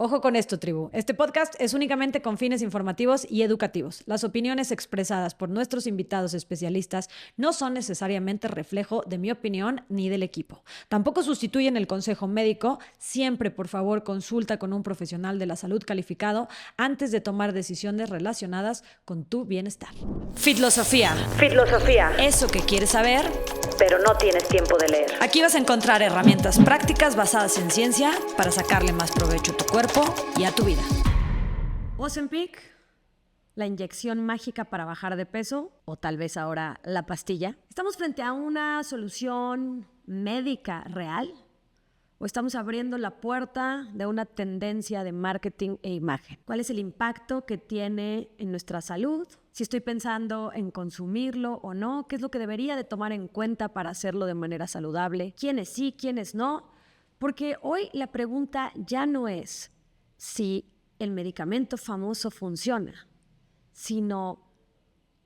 Ojo con esto, tribu. Este podcast es únicamente con fines informativos y educativos. Las opiniones expresadas por nuestros invitados especialistas no son necesariamente reflejo de mi opinión ni del equipo. Tampoco sustituyen el consejo médico. Siempre, por favor, consulta con un profesional de la salud calificado antes de tomar decisiones relacionadas con tu bienestar. Fitlosofía. Eso que quieres saber, pero no tienes tiempo de leer. Aquí vas a encontrar herramientas prácticas basadas en ciencia para sacarle más provecho a tu cuerpo y a tu vida. Ozempic, la inyección mágica para bajar de peso, o tal vez ahora la pastilla. ¿Estamos frente a una solución médica real? ¿O estamos abriendo la puerta de una tendencia de marketing e imagen? ¿Cuál es el impacto que tiene en nuestra salud? Si estoy pensando en consumirlo o no, ¿qué es lo que debería de tomar en cuenta para hacerlo de manera saludable? ¿Quiénes sí, quiénes no? Porque hoy la pregunta ya no es si el medicamento famoso funciona, sino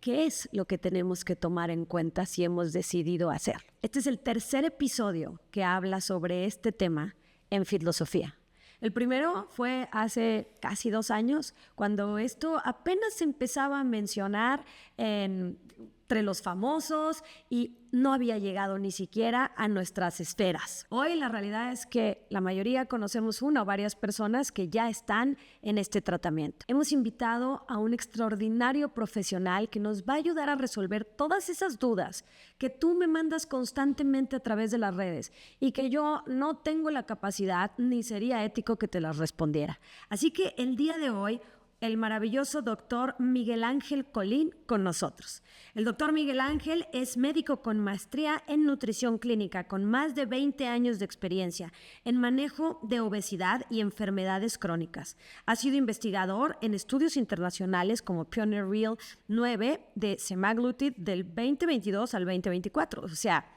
¿qué es lo que tenemos que tomar en cuenta si hemos decidido hacerlo? Este es el tercer episodio que habla sobre este tema en Fitlosofía. El primero fue hace casi 2 años, cuando esto apenas se empezaba a mencionar entre los famosos y no había llegado ni siquiera a nuestras esferas. Hoy la realidad es que la mayoría conocemos una o varias personas que ya están en este tratamiento. Hemos invitado a un extraordinario profesional que nos va a ayudar a resolver todas esas dudas que tú me mandas constantemente a través de las redes y que yo no tengo la capacidad ni sería ético que te las respondiera. Así que el día de hoy, el maravilloso doctor Miguel Ángel Colín con nosotros. El doctor Miguel Ángel es médico con maestría en nutrición clínica, con más de 20 años de experiencia en manejo de obesidad y enfermedades crónicas. Ha sido investigador en estudios internacionales como Pioneer Real 9 de semaglutid del 2022 al 2024. O sea,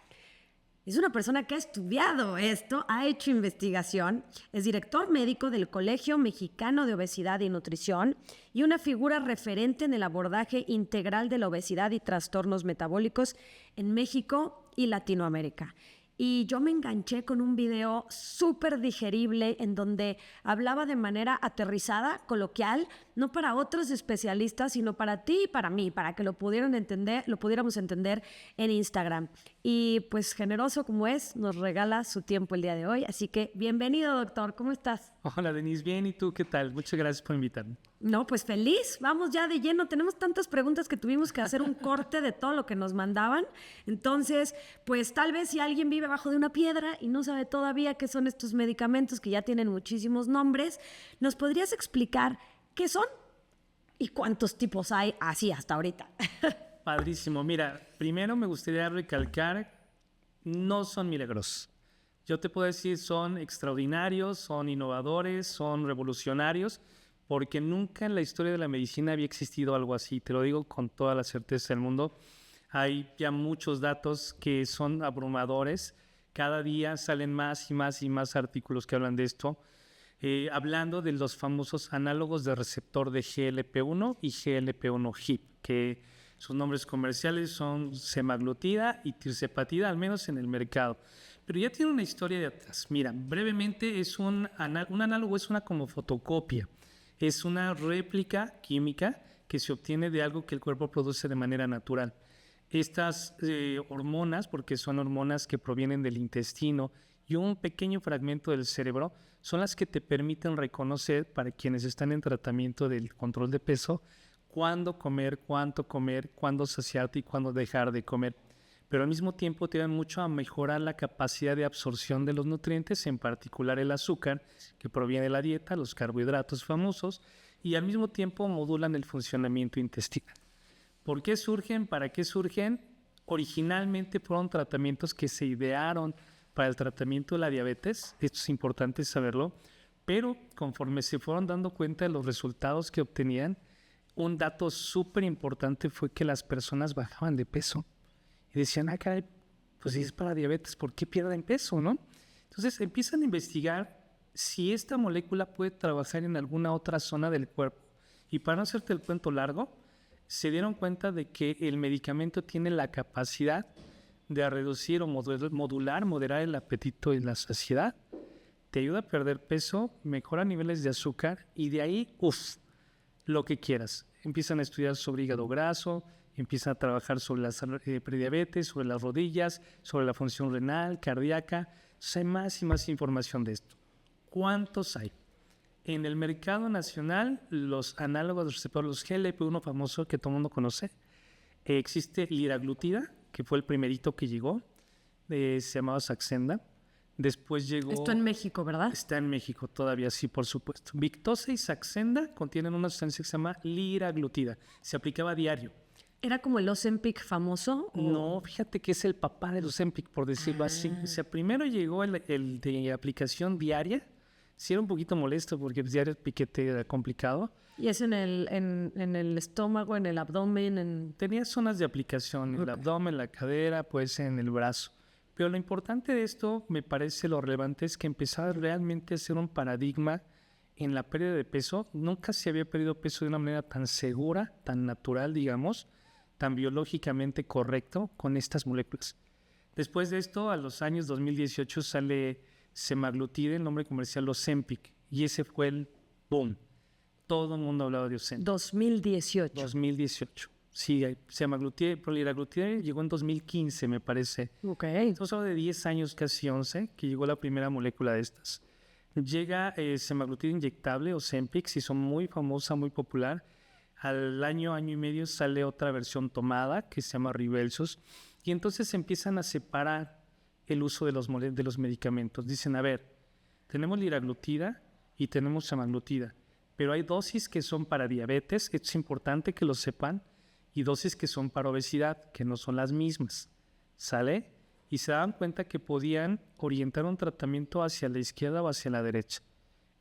es una persona que ha estudiado esto, ha hecho investigación, es director médico del Colegio Mexicano de Obesidad y Nutrición y una figura referente en el abordaje integral de la obesidad y trastornos metabólicos en México y Latinoamérica. Y yo me enganché con un video súper digerible en donde hablaba de manera aterrizada, coloquial, no para otros especialistas, sino para ti y para mí, para que lo pudiéramos entender en Instagram. Y pues generoso como es, nos regala su tiempo el día de hoy. Así que bienvenido, doctor. ¿Cómo estás? Hola, Denise. Bien, ¿y tú qué tal? Muchas gracias por invitarme. No, pues feliz. Vamos ya de lleno. Tenemos tantas preguntas que tuvimos que hacer un corte de todo lo que nos mandaban. Entonces, pues tal vez si alguien vive bajo de una piedra y no sabe todavía qué son estos medicamentos que ya tienen muchísimos nombres, ¿nos podrías explicar qué son y cuántos tipos hay así hasta ahorita? Padrísimo. Mira, primero me gustaría recalcar, no son milagros. Yo te puedo decir, son extraordinarios, son innovadores, son revolucionarios, porque nunca en la historia de la medicina había existido algo así. Te lo digo con toda la certeza del mundo. Hay ya muchos datos que son abrumadores. Cada día salen más y más y más artículos que hablan de esto. Hablando de los famosos análogos de receptor de GLP-1 y GLP-1-HIP, que sus nombres comerciales son semaglutida y tirzepatida, al menos en el mercado. Pero ya tiene una historia de atrás. Mira, brevemente, un análogo es una como fotocopia. Es una réplica química que se obtiene de algo que el cuerpo produce de manera natural. Estas hormonas, porque son hormonas que provienen del intestino y un pequeño fragmento del cerebro, son las que te permiten reconocer, para quienes están en tratamiento del control de peso, cuándo comer, cuánto comer, cuándo saciarte y cuándo dejar de comer. Pero al mismo tiempo te ayudan mucho a mejorar la capacidad de absorción de los nutrientes, en particular el azúcar que proviene de la dieta, los carbohidratos famosos, y al mismo tiempo modulan el funcionamiento intestinal. ¿Por qué surgen? ¿Para qué surgen? Originalmente fueron tratamientos que se idearon para el tratamiento de la diabetes, esto es importante saberlo, pero conforme se fueron dando cuenta de los resultados que obtenían, un dato súper importante fue que las personas bajaban de peso. Y decían, caray, pues si es para diabetes, ¿por qué pierden peso, no? Entonces empiezan a investigar si esta molécula puede trabajar en alguna otra zona del cuerpo. Y para no hacerte el cuento largo, se dieron cuenta de que el medicamento tiene la capacidad de reducir o moderar el apetito y la saciedad, te ayuda a perder peso, mejora niveles de azúcar y de ahí, lo que quieras. Empiezan a estudiar sobre hígado graso, empiezan a trabajar sobre la prediabetes, sobre las rodillas, sobre la función renal, cardíaca. Hay más y más información de esto. ¿Cuántos hay? En el mercado nacional, los análogos de receptor, los GLP-1 famosos que todo el mundo conoce, existe liraglutida, que fue el primerito que llegó, se llamaba Saxenda. Después llegó... Esto en México, ¿verdad? Está en México todavía, sí, por supuesto. Victoza y Saxenda contienen una sustancia que se llama liraglutida. Se aplicaba a diario. ¿Era como el Ozempic famoso? No, fíjate que es el papá del Ozempic, por decirlo así. O sea, primero llegó el de aplicación diaria. Sí era un poquito molesto porque diario el piquete era complicado. ¿Y es en el estómago, en el abdomen? Tenía zonas de aplicación, en el abdomen, la cadera, pues en el brazo. Pero lo importante de esto, me parece lo relevante, es que empezaba realmente a ser un paradigma en la pérdida de peso. Nunca se había perdido peso de una manera tan segura, tan natural, digamos, tan biológicamente correcto con estas moléculas. Después de esto, a los años 2018 sale semaglutide, el nombre comercial Ozempic, y ese fue el boom. Todo el mundo hablaba de Ozempic. 2018. Sí, semaglutide, pero liraglutide llegó en 2015, me parece. Ok. Estamos hablando de 10 años, casi 11, que llegó la primera molécula de estas. Llega semaglutide inyectable, Ozempic, se hizo muy famosa, muy popular. Al año y medio sale otra versión tomada que se llama Rybelsus. Y entonces empiezan a separar el uso de los medicamentos. Dicen, a ver, tenemos liraglutida y tenemos semaglutida, pero hay dosis que son para diabetes, es importante que lo sepan, y dosis que son para obesidad, que no son las mismas, ¿sale? Y se daban cuenta que podían orientar un tratamiento hacia la izquierda o hacia la derecha.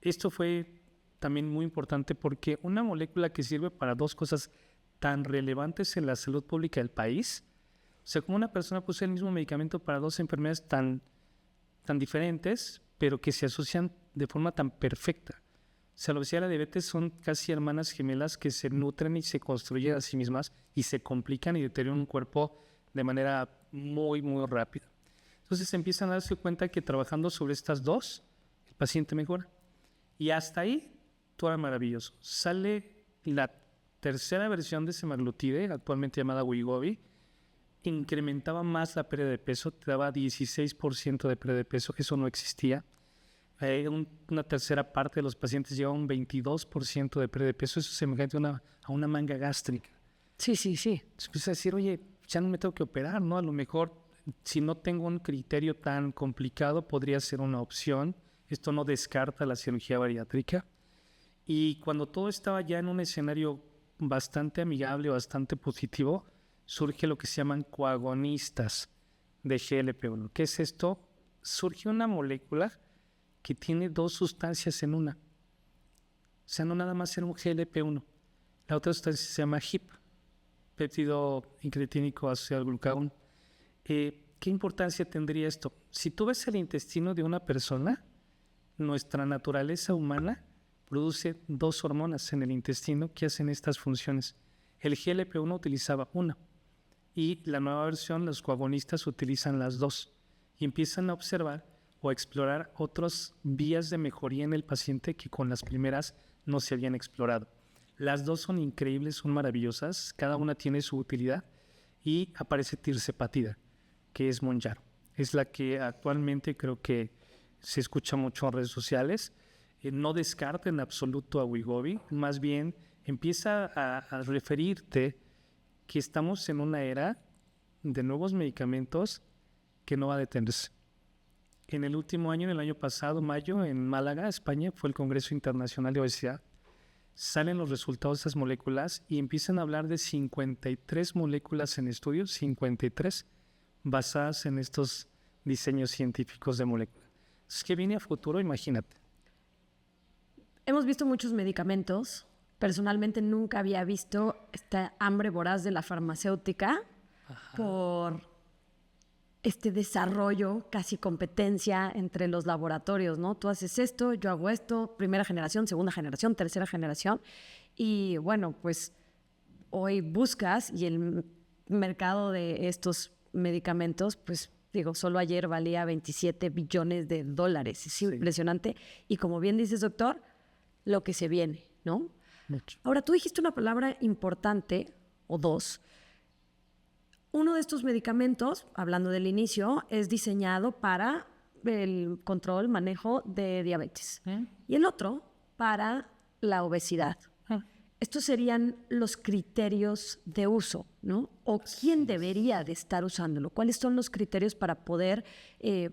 Esto fue también muy importante porque una molécula que sirve para dos cosas tan relevantes en la salud pública del país, o sea, como una persona puede usar el mismo medicamento para dos enfermedades tan diferentes, pero que se asocian de forma tan perfecta. O sea, la obesidad y la diabetes son casi hermanas gemelas que se nutren y se construyen a sí mismas y se complican y deterioran un cuerpo de manera muy, muy rápida. Entonces empiezan a darse cuenta que trabajando sobre estas dos, el paciente mejora. Y hasta ahí, todo era maravilloso. Sale la tercera versión de semaglutide, actualmente llamada Wegovy, incrementaba más la pérdida de peso, te daba 16% de pérdida de peso, eso no existía. Una tercera parte de los pacientes llegaba a un 22% de pérdida de peso, eso es semejante a una manga gástrica. Sí. Entonces empieza a decir, oye, ya no me tengo que operar, ¿no? A lo mejor, si no tengo un criterio tan complicado, podría ser una opción. Esto no descarta la cirugía bariátrica. Y cuando todo estaba ya en un escenario bastante amigable, bastante positivo, surge lo que se llaman coagonistas de GLP-1. ¿Qué es esto? Surge una molécula que tiene dos sustancias en una. O sea, no nada más era un GLP-1. La otra sustancia se llama HIP, péptido incretínico asociado al glucagón. ¿Qué importancia tendría esto? Si tú ves el intestino de una persona, nuestra naturaleza humana produce dos hormonas en el intestino que hacen estas funciones. El GLP-1 utilizaba una y la nueva versión, los coagonistas, utilizan las dos y empiezan a observar o a explorar otras vías de mejoría en el paciente que con las primeras no se habían explorado. Las dos son increíbles, son maravillosas, cada una tiene su utilidad y aparece tirzepatida, que es Mounjaro. Es la que actualmente creo que se escucha mucho en redes sociales. No descarta en absoluto a Wegovy, más bien empieza a referirte que estamos en una era de nuevos medicamentos que no va a detenerse. En el último año, en el año pasado, mayo, en Málaga, España, fue el Congreso Internacional de Obesidad. Salen los resultados de esas moléculas y empiezan a hablar de 53 moléculas en estudios, 53, basadas en estos diseños científicos de moléculas. Es que viene a futuro, imagínate. Hemos visto muchos medicamentos. Personalmente nunca había visto esta hambre voraz de la farmacéutica por este desarrollo, casi competencia entre los laboratorios, ¿no? Tú haces esto, yo hago esto, primera generación, segunda generación, tercera generación. Y bueno, pues hoy buscas y el mercado de estos medicamentos, pues Digo, solo ayer valía 27 billones de dólares. Es impresionante. Y como bien dices, doctor, lo que se viene, ¿no? Mucho. Ahora, tú dijiste una palabra importante, o dos. Uno de estos medicamentos, hablando del inicio, es diseñado para el control, manejo de diabetes. Y el otro para la obesidad. Estos serían los criterios de uso, ¿no? ¿O quién debería de estar usándolo? ¿Cuáles son los criterios para poder,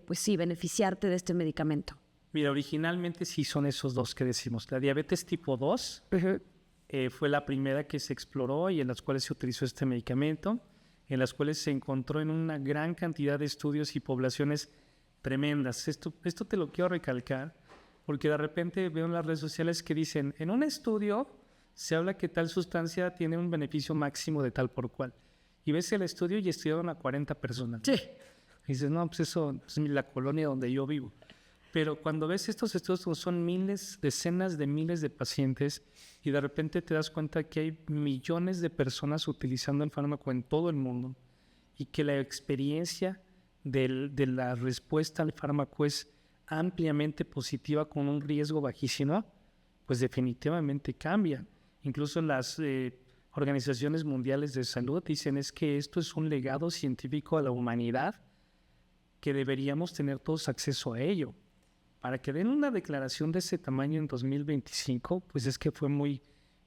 pues sí, beneficiarte de este medicamento? Mira, originalmente sí son esos dos que decimos. La diabetes tipo 2 fue la primera que se exploró y en las cuales se utilizó este medicamento, en las cuales se encontró en una gran cantidad de estudios y poblaciones tremendas. Esto te lo quiero recalcar porque de repente veo en las redes sociales que dicen, en un estudio se habla que tal sustancia tiene un beneficio máximo de tal por cual. Y ves el estudio y estudiaron a 40 personas. Sí. Y dices, no, pues eso es la colonia donde yo vivo. Pero cuando ves estos estudios, son miles, decenas de miles de pacientes y de repente te das cuenta que hay millones de personas utilizando el fármaco en todo el mundo y que la experiencia de la respuesta al fármaco es ampliamente positiva con un riesgo bajísimo, pues definitivamente cambia. Incluso las organizaciones mundiales de salud dicen es que esto es un legado científico a la humanidad que deberíamos tener todos acceso a ello. Para que den una declaración de ese tamaño en 2025, pues es que fue muy,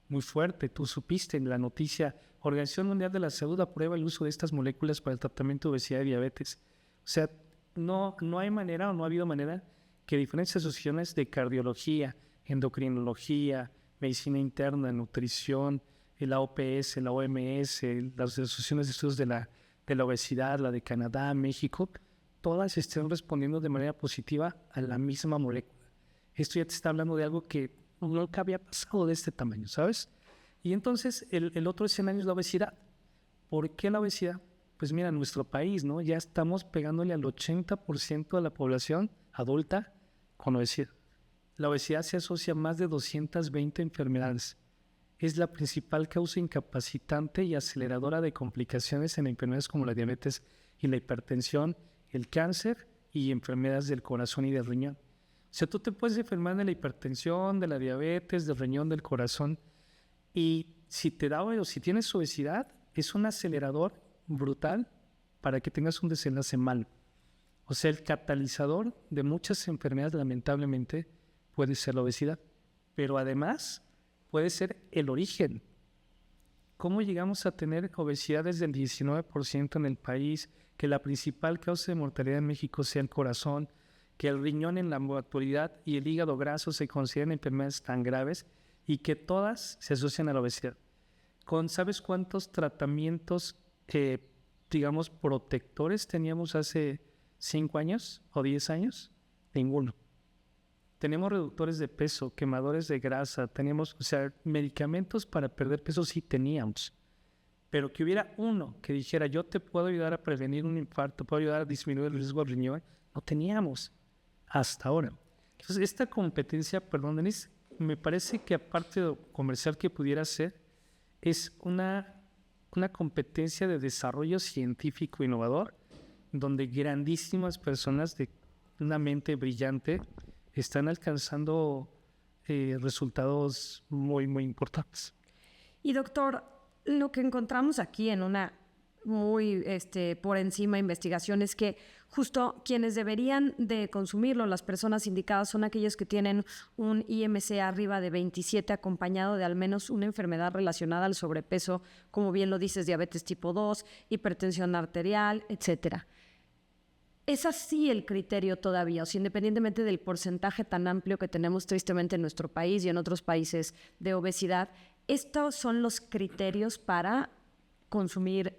muy fuerte. Tú supiste en la noticia, Organización Mundial de la Salud aprueba el uso de estas moléculas para el tratamiento de obesidad y diabetes. O sea, no hay manera o no ha habido manera que diferentes asociaciones de cardiología, endocrinología, medicina interna, nutrición, la OPS, la OMS, las asociaciones de estudios de la obesidad, la de Canadá, México, todas estén respondiendo de manera positiva a la misma molécula. Esto ya te está hablando de algo que nunca había pasado de este tamaño, ¿sabes? Y entonces el otro escenario es la obesidad. ¿Por qué la obesidad? Pues mira, en nuestro país, ¿no? Ya estamos pegándole al 80% de la población adulta con obesidad. La obesidad se asocia a más de 220 enfermedades. Es la principal causa incapacitante y aceleradora de complicaciones en enfermedades como la diabetes y la hipertensión, el cáncer y enfermedades del corazón y del riñón. O sea, tú te puedes enfermar de la hipertensión, de la diabetes, del riñón, del corazón. Y si te da o si tienes obesidad, es un acelerador brutal para que tengas un desenlace malo. O sea, el catalizador de muchas enfermedades, lamentablemente, puede ser la obesidad. Pero además, puede ser el origen. ¿Cómo llegamos a tener obesidad desde el 19% en el país? Que la principal causa de mortalidad en México sea el corazón, que el riñón en la actualidad y el hígado graso se consideran enfermedades tan graves y que todas se asocian a la obesidad. ¿Sabes cuántos tratamientos, digamos, protectores teníamos hace 5 años o 10 años? Ninguno. Tenemos reductores de peso, quemadores de grasa, teníamos, o sea, medicamentos para perder peso sí teníamos. Pero que hubiera uno que dijera, yo te puedo ayudar a prevenir un infarto, puedo ayudar a disminuir el riesgo del riñón, no teníamos hasta ahora. Entonces, esta competencia, perdón, Denise, me parece que aparte de lo comercial que pudiera ser, es una competencia de desarrollo científico innovador, donde grandísimas personas de una mente brillante están alcanzando resultados muy, muy importantes. Y doctor, lo que encontramos aquí en una muy por encima investigación es que justo quienes deberían de consumirlo, las personas indicadas, son aquellos que tienen un IMC arriba de 27 acompañado de al menos una enfermedad relacionada al sobrepeso, como bien lo dices, diabetes tipo 2, hipertensión arterial, etcétera. ¿Es así el criterio todavía? O sea, independientemente del porcentaje tan amplio que tenemos tristemente en nuestro país y en otros países de obesidad, ¿estos son los criterios para consumir,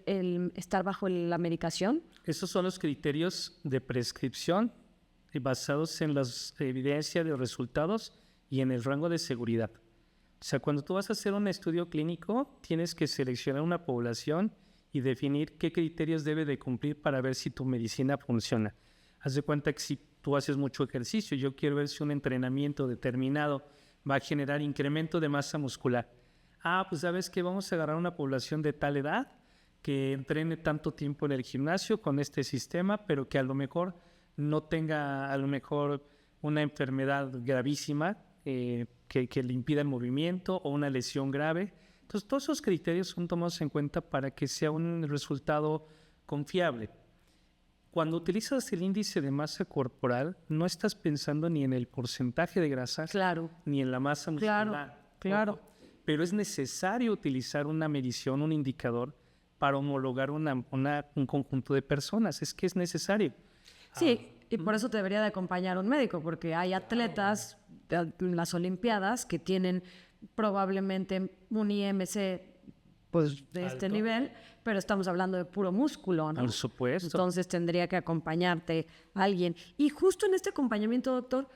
estar bajo la medicación? Esos son los criterios de prescripción basados en la evidencia de resultados y en el rango de seguridad. O sea, cuando tú vas a hacer un estudio clínico, tienes que seleccionar una población y definir qué criterios debe de cumplir para ver si tu medicina funciona. Haz de cuenta que si tú haces mucho ejercicio, yo quiero ver si un entrenamiento determinado va a generar incremento de masa muscular. Pues sabes que vamos a agarrar una población de tal edad que entrene tanto tiempo en el gimnasio con este sistema, pero que a lo mejor no tenga una enfermedad gravísima que le impida el movimiento o una lesión grave. Entonces, todos esos criterios son tomados en cuenta para que sea un resultado confiable. Cuando utilizas el índice de masa corporal, no estás pensando ni en el porcentaje de grasa, Claro. ni en la masa muscular. Claro. Ojo, pero es necesario utilizar una medición, un indicador, para homologar un conjunto de personas. Es que es necesario. Sí, y por eso te debería de acompañar un médico, porque hay atletas en las Olimpiadas que tienen probablemente un IMC pues de este nivel, pero estamos hablando de puro músculo, ¿no? Por supuesto. Entonces tendría que acompañarte alguien. Y justo en este acompañamiento, doctor,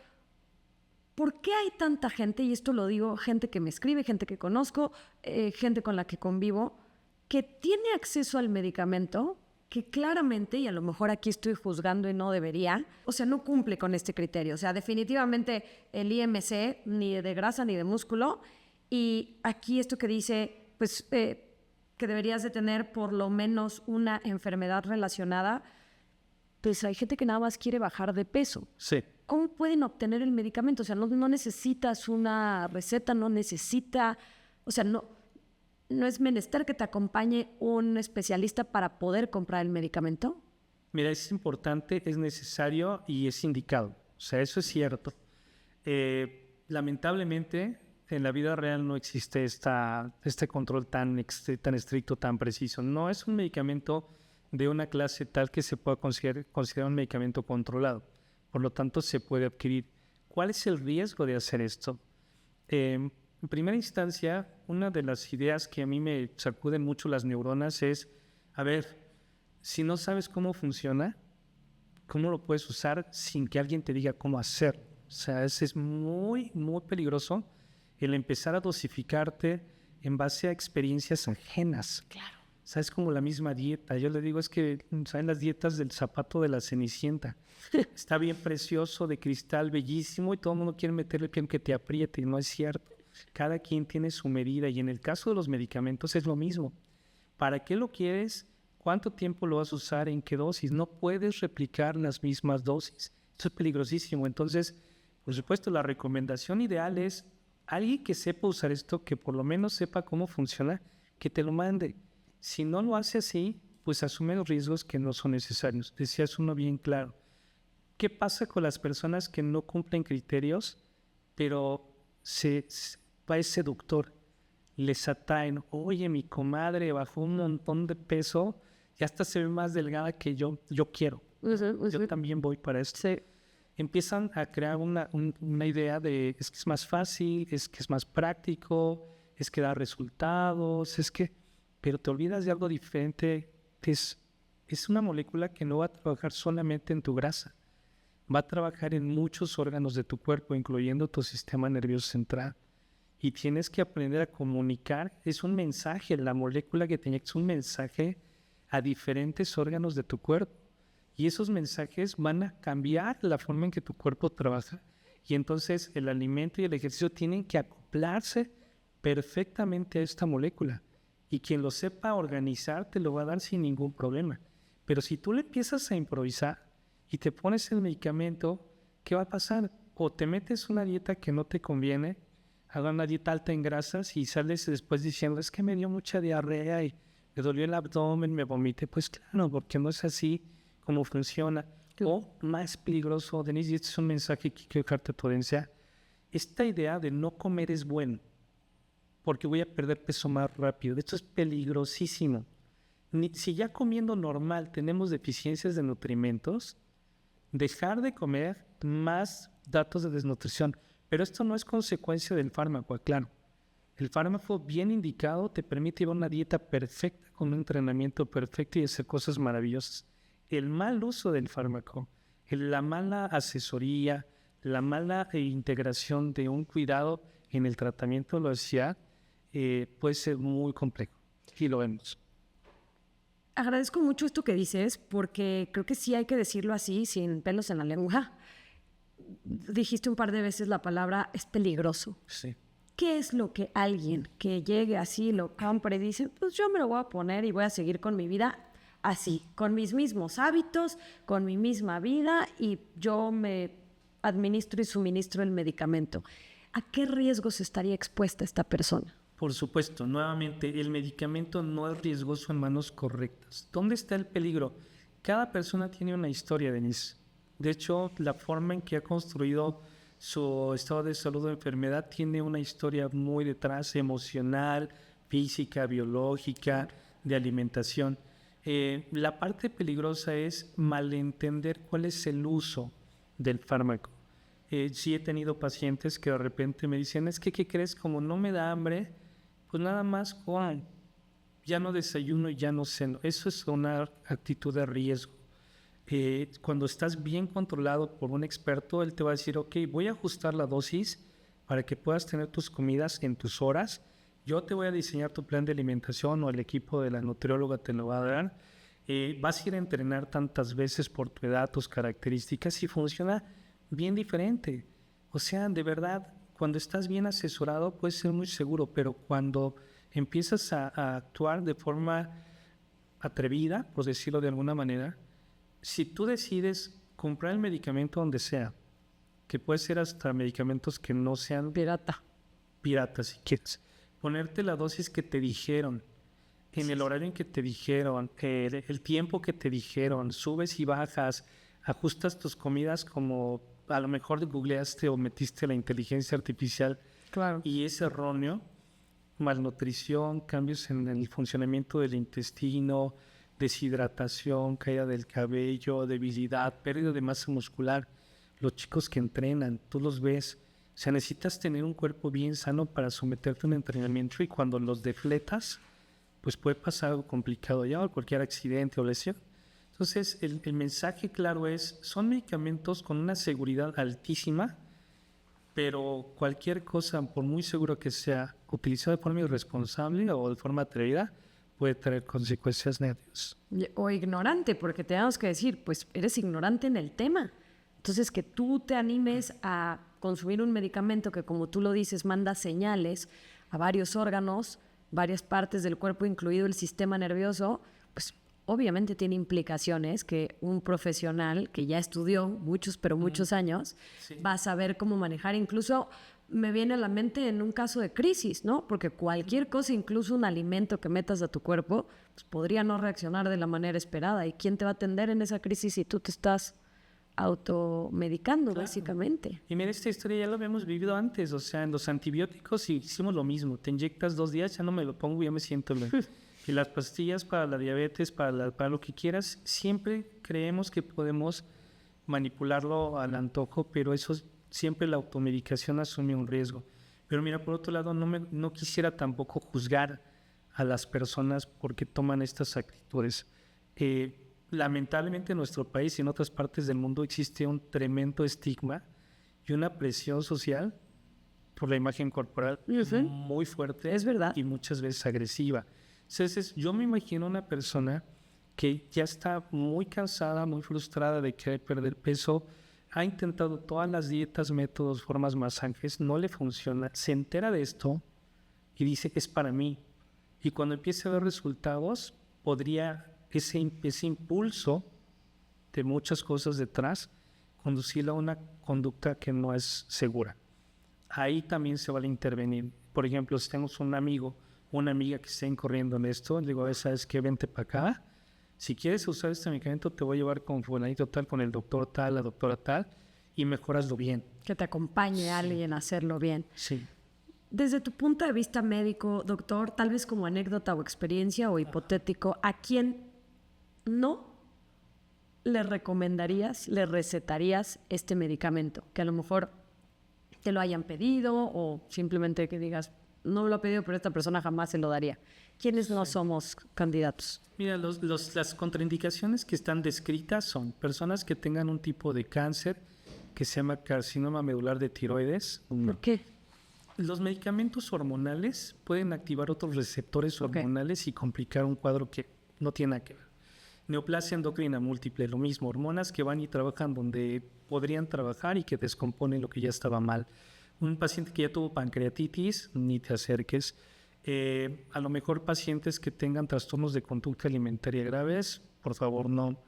¿por qué hay tanta gente, y esto lo digo, gente que me escribe, gente que conozco, gente con la que convivo, que tiene acceso al medicamento, que claramente, y a lo mejor aquí estoy juzgando y no debería, o sea, no cumple con este criterio? O sea, definitivamente el IMC, ni de grasa ni de músculo, y aquí esto que dice, pues, que deberías de tener por lo menos una enfermedad relacionada, pues hay gente que nada más quiere bajar de peso. Sí. ¿Cómo pueden obtener el medicamento? O sea, no necesitas una receta, no es menester que te acompañe un especialista para poder comprar el medicamento. Mira, es importante, es necesario y es indicado. O sea, eso es cierto. Lamentablemente, en la vida real no existe este control tan estricto, tan preciso. No es un medicamento de una clase tal que se pueda considerar un medicamento controlado. Por lo tanto, se puede adquirir. ¿Cuál es el riesgo de hacer esto? En primera instancia, una de las ideas que a mí me sacuden mucho las neuronas es, a ver, si no sabes cómo funciona, ¿cómo lo puedes usar sin que alguien te diga cómo hacerlo? O sea, es muy, muy peligroso el empezar a dosificarte en base a experiencias ajenas. Claro. O sea, es como la misma dieta. Yo le digo, es que, ¿saben las dietas del zapato de la Cenicienta? Está bien precioso, de cristal, bellísimo, y todo el mundo quiere meterle piel que te apriete, y no es cierto. Cada quien tiene su medida, y en el caso de los medicamentos es lo mismo. ¿Para qué lo quieres? ¿Cuánto tiempo lo vas a usar? ¿En qué dosis? No puedes replicar las mismas dosis. Eso es peligrosísimo. Entonces, por supuesto, la recomendación ideal es alguien que sepa usar esto, que por lo menos sepa cómo funciona, que te lo mande. Si no lo hace así, pues asume los riesgos que no son necesarios. Decías uno bien claro. ¿Qué pasa con las personas que no cumplen criterios, pero va es seductor? Les atraen. Oye, mi comadre bajó un montón de peso y hasta se ve más delgada que yo quiero. Yo también voy para esto. Sí. Empiezan a crear una idea de es que es más fácil, es que es más práctico, es que da resultados, pero te olvidas de algo diferente. Es una molécula que no va a trabajar solamente en tu grasa, va a trabajar en muchos órganos de tu cuerpo, incluyendo tu sistema nervioso central. Y tienes que aprender a comunicar. Es un mensaje, la molécula que te es un mensaje a diferentes órganos de tu cuerpo. Y esos mensajes van a cambiar la forma en que tu cuerpo trabaja. Y entonces el alimento y el ejercicio tienen que acoplarse perfectamente a esta molécula. Y quien lo sepa organizar te lo va a dar sin ningún problema. Pero si tú le empiezas a improvisar y te pones el medicamento, ¿qué va a pasar? O te metes una dieta que no te conviene, haga una dieta alta en grasas y sales después diciendo, es que me dio mucha diarrea y me dolió el abdomen, me vomité. Pues claro, porque no es así como funciona. O más peligroso, Denise, y este es un mensaje que quiero dejarte a tu audiencia, esta idea de no comer es bueno, porque voy a perder peso más rápido. Esto es peligrosísimo. Si ya comiendo normal tenemos deficiencias de nutrimentos, dejar de comer, más datos de desnutrición. Pero esto no es consecuencia del fármaco, claro. El fármaco bien indicado te permite llevar una dieta perfecta, con un entrenamiento perfecto y hacer cosas maravillosas. El mal uso del fármaco, la mala asesoría, la mala integración de un cuidado en el tratamiento de la obesidad puede ser muy complejo. Y lo vemos. Agradezco mucho esto que dices, porque creo que sí hay que decirlo así, sin pelos en la lengua. Dijiste un par de veces la palabra es peligroso. Sí. ¿Qué es lo que alguien que llegue así, lo compre y dice, pues yo me lo voy a poner y voy a seguir con mi vida así, con mis mismos hábitos, con mi misma vida y yo me administro y suministro el medicamento? ¿A qué riesgos estaría expuesta esta persona? Por supuesto, nuevamente, el medicamento no es riesgoso en manos correctas. ¿Dónde está el peligro? Cada persona tiene una historia, Denise. De hecho, la forma en que ha construido su estado de salud o enfermedad tiene una historia muy detrás, emocional, física, biológica, de alimentación. La parte peligrosa es malentender cuál es el uso del fármaco. Sí he tenido pacientes que de repente me dicen, es que, ¿qué crees? Como no me da hambre, pues nada más, ya no desayuno y ya no ceno. Eso es una actitud de riesgo. Cuando estás bien controlado por un experto, él te va a decir, ok, voy a ajustar la dosis para que puedas tener tus comidas en tus horas. Yo te voy a diseñar tu plan de alimentación o el equipo de la nutrióloga te lo va a dar. Vas a ir a entrenar tantas veces por tu edad, tus características y funciona bien diferente. O sea, de verdad, cuando estás bien asesorado puedes ser muy seguro, pero cuando empiezas a actuar de forma atrevida, por decirlo de alguna manera, si tú decides comprar el medicamento donde sea, que puede ser hasta medicamentos que no sean piratas si quieres, ponerte la dosis que te dijeron, en el horario en que te dijeron, el tiempo que te dijeron, subes y bajas, ajustas tus comidas como a lo mejor googleaste o metiste la inteligencia artificial y es erróneo, malnutrición, cambios en el funcionamiento del intestino, deshidratación, caída del cabello, debilidad, pérdida de masa muscular. Los chicos que entrenan, tú los ves, o sea, necesitas tener un cuerpo bien sano para someterte a un entrenamiento y cuando los defletas, pues puede pasar algo complicado ya o cualquier accidente o lesión. Entonces, el mensaje claro es, son medicamentos con una seguridad altísima, pero cualquier cosa, por muy seguro que sea, utilizado de forma irresponsable o de forma atrevida, puede traer consecuencias negativas. O ignorante, porque tenemos que decir, pues eres ignorante en el tema. Entonces, que tú te animes a consumir un medicamento que, como tú lo dices, manda señales a varios órganos, varias partes del cuerpo, incluido el sistema nervioso, pues obviamente tiene implicaciones que un profesional que ya estudió muchos años va a saber cómo manejar. Incluso me viene a la mente en un caso de crisis, ¿no? Porque cualquier cosa, incluso un alimento que metas a tu cuerpo, pues podría no reaccionar de la manera esperada. ¿Y quién te va a atender en esa crisis si tú te estás automedicando, básicamente? Y mira, esta historia ya lo habíamos vivido antes, o sea, en los antibióticos hicimos lo mismo. Te inyectas 2 días, ya no me lo pongo, ya me siento bien. Y las pastillas para la diabetes, para lo que quieras, siempre creemos que podemos manipularlo al antojo, pero eso siempre la automedicación asume un riesgo. Pero mira, por otro lado, no quisiera tampoco juzgar a las personas porque toman estas actitudes. Lamentablemente en nuestro país y en otras partes del mundo existe un tremendo estigma y una presión social por la imagen corporal muy fuerte. Es verdad. Y muchas veces agresiva. Entonces, yo me imagino una persona que ya está muy cansada, muy frustrada de querer perder peso, ha intentado todas las dietas, métodos, formas, masajes, no le funciona, se entera de esto y dice que es para mí. Y cuando empiece a ver resultados, podría ese impulso de muchas cosas detrás conducirlo a una conducta que no es segura. Ahí también se vale intervenir. Por ejemplo, si tenemos un amigo o una amiga que estén corriendo en esto, le digo, a ver, ¿sabes qué? Vente para acá. Si quieres usar este medicamento, te voy a llevar con fulanito tal, con el doctor tal, la doctora tal, y mejoraslo bien. Que te acompañe alguien a hacerlo bien. Sí. Desde tu punto de vista médico, doctor, tal vez como anécdota o experiencia o hipotético, ¿a quién no le recomendarías, le recetarías este medicamento? Que a lo mejor te lo hayan pedido o simplemente que digas, no me lo ha pedido, pero esta persona jamás se lo daría. ¿Quiénes no somos candidatos? Mira, las contraindicaciones que están descritas son personas que tengan un tipo de cáncer que se llama carcinoma medular de tiroides. ¿Por qué? Los medicamentos hormonales pueden activar otros receptores hormonales y complicar un cuadro que no tiene nada que ver. Neoplasia endocrina múltiple, lo mismo, hormonas que van y trabajan donde podrían trabajar y que descomponen lo que ya estaba mal. Un paciente que ya tuvo pancreatitis, ni te acerques. A lo mejor pacientes que tengan trastornos de conducta alimentaria graves, por favor no.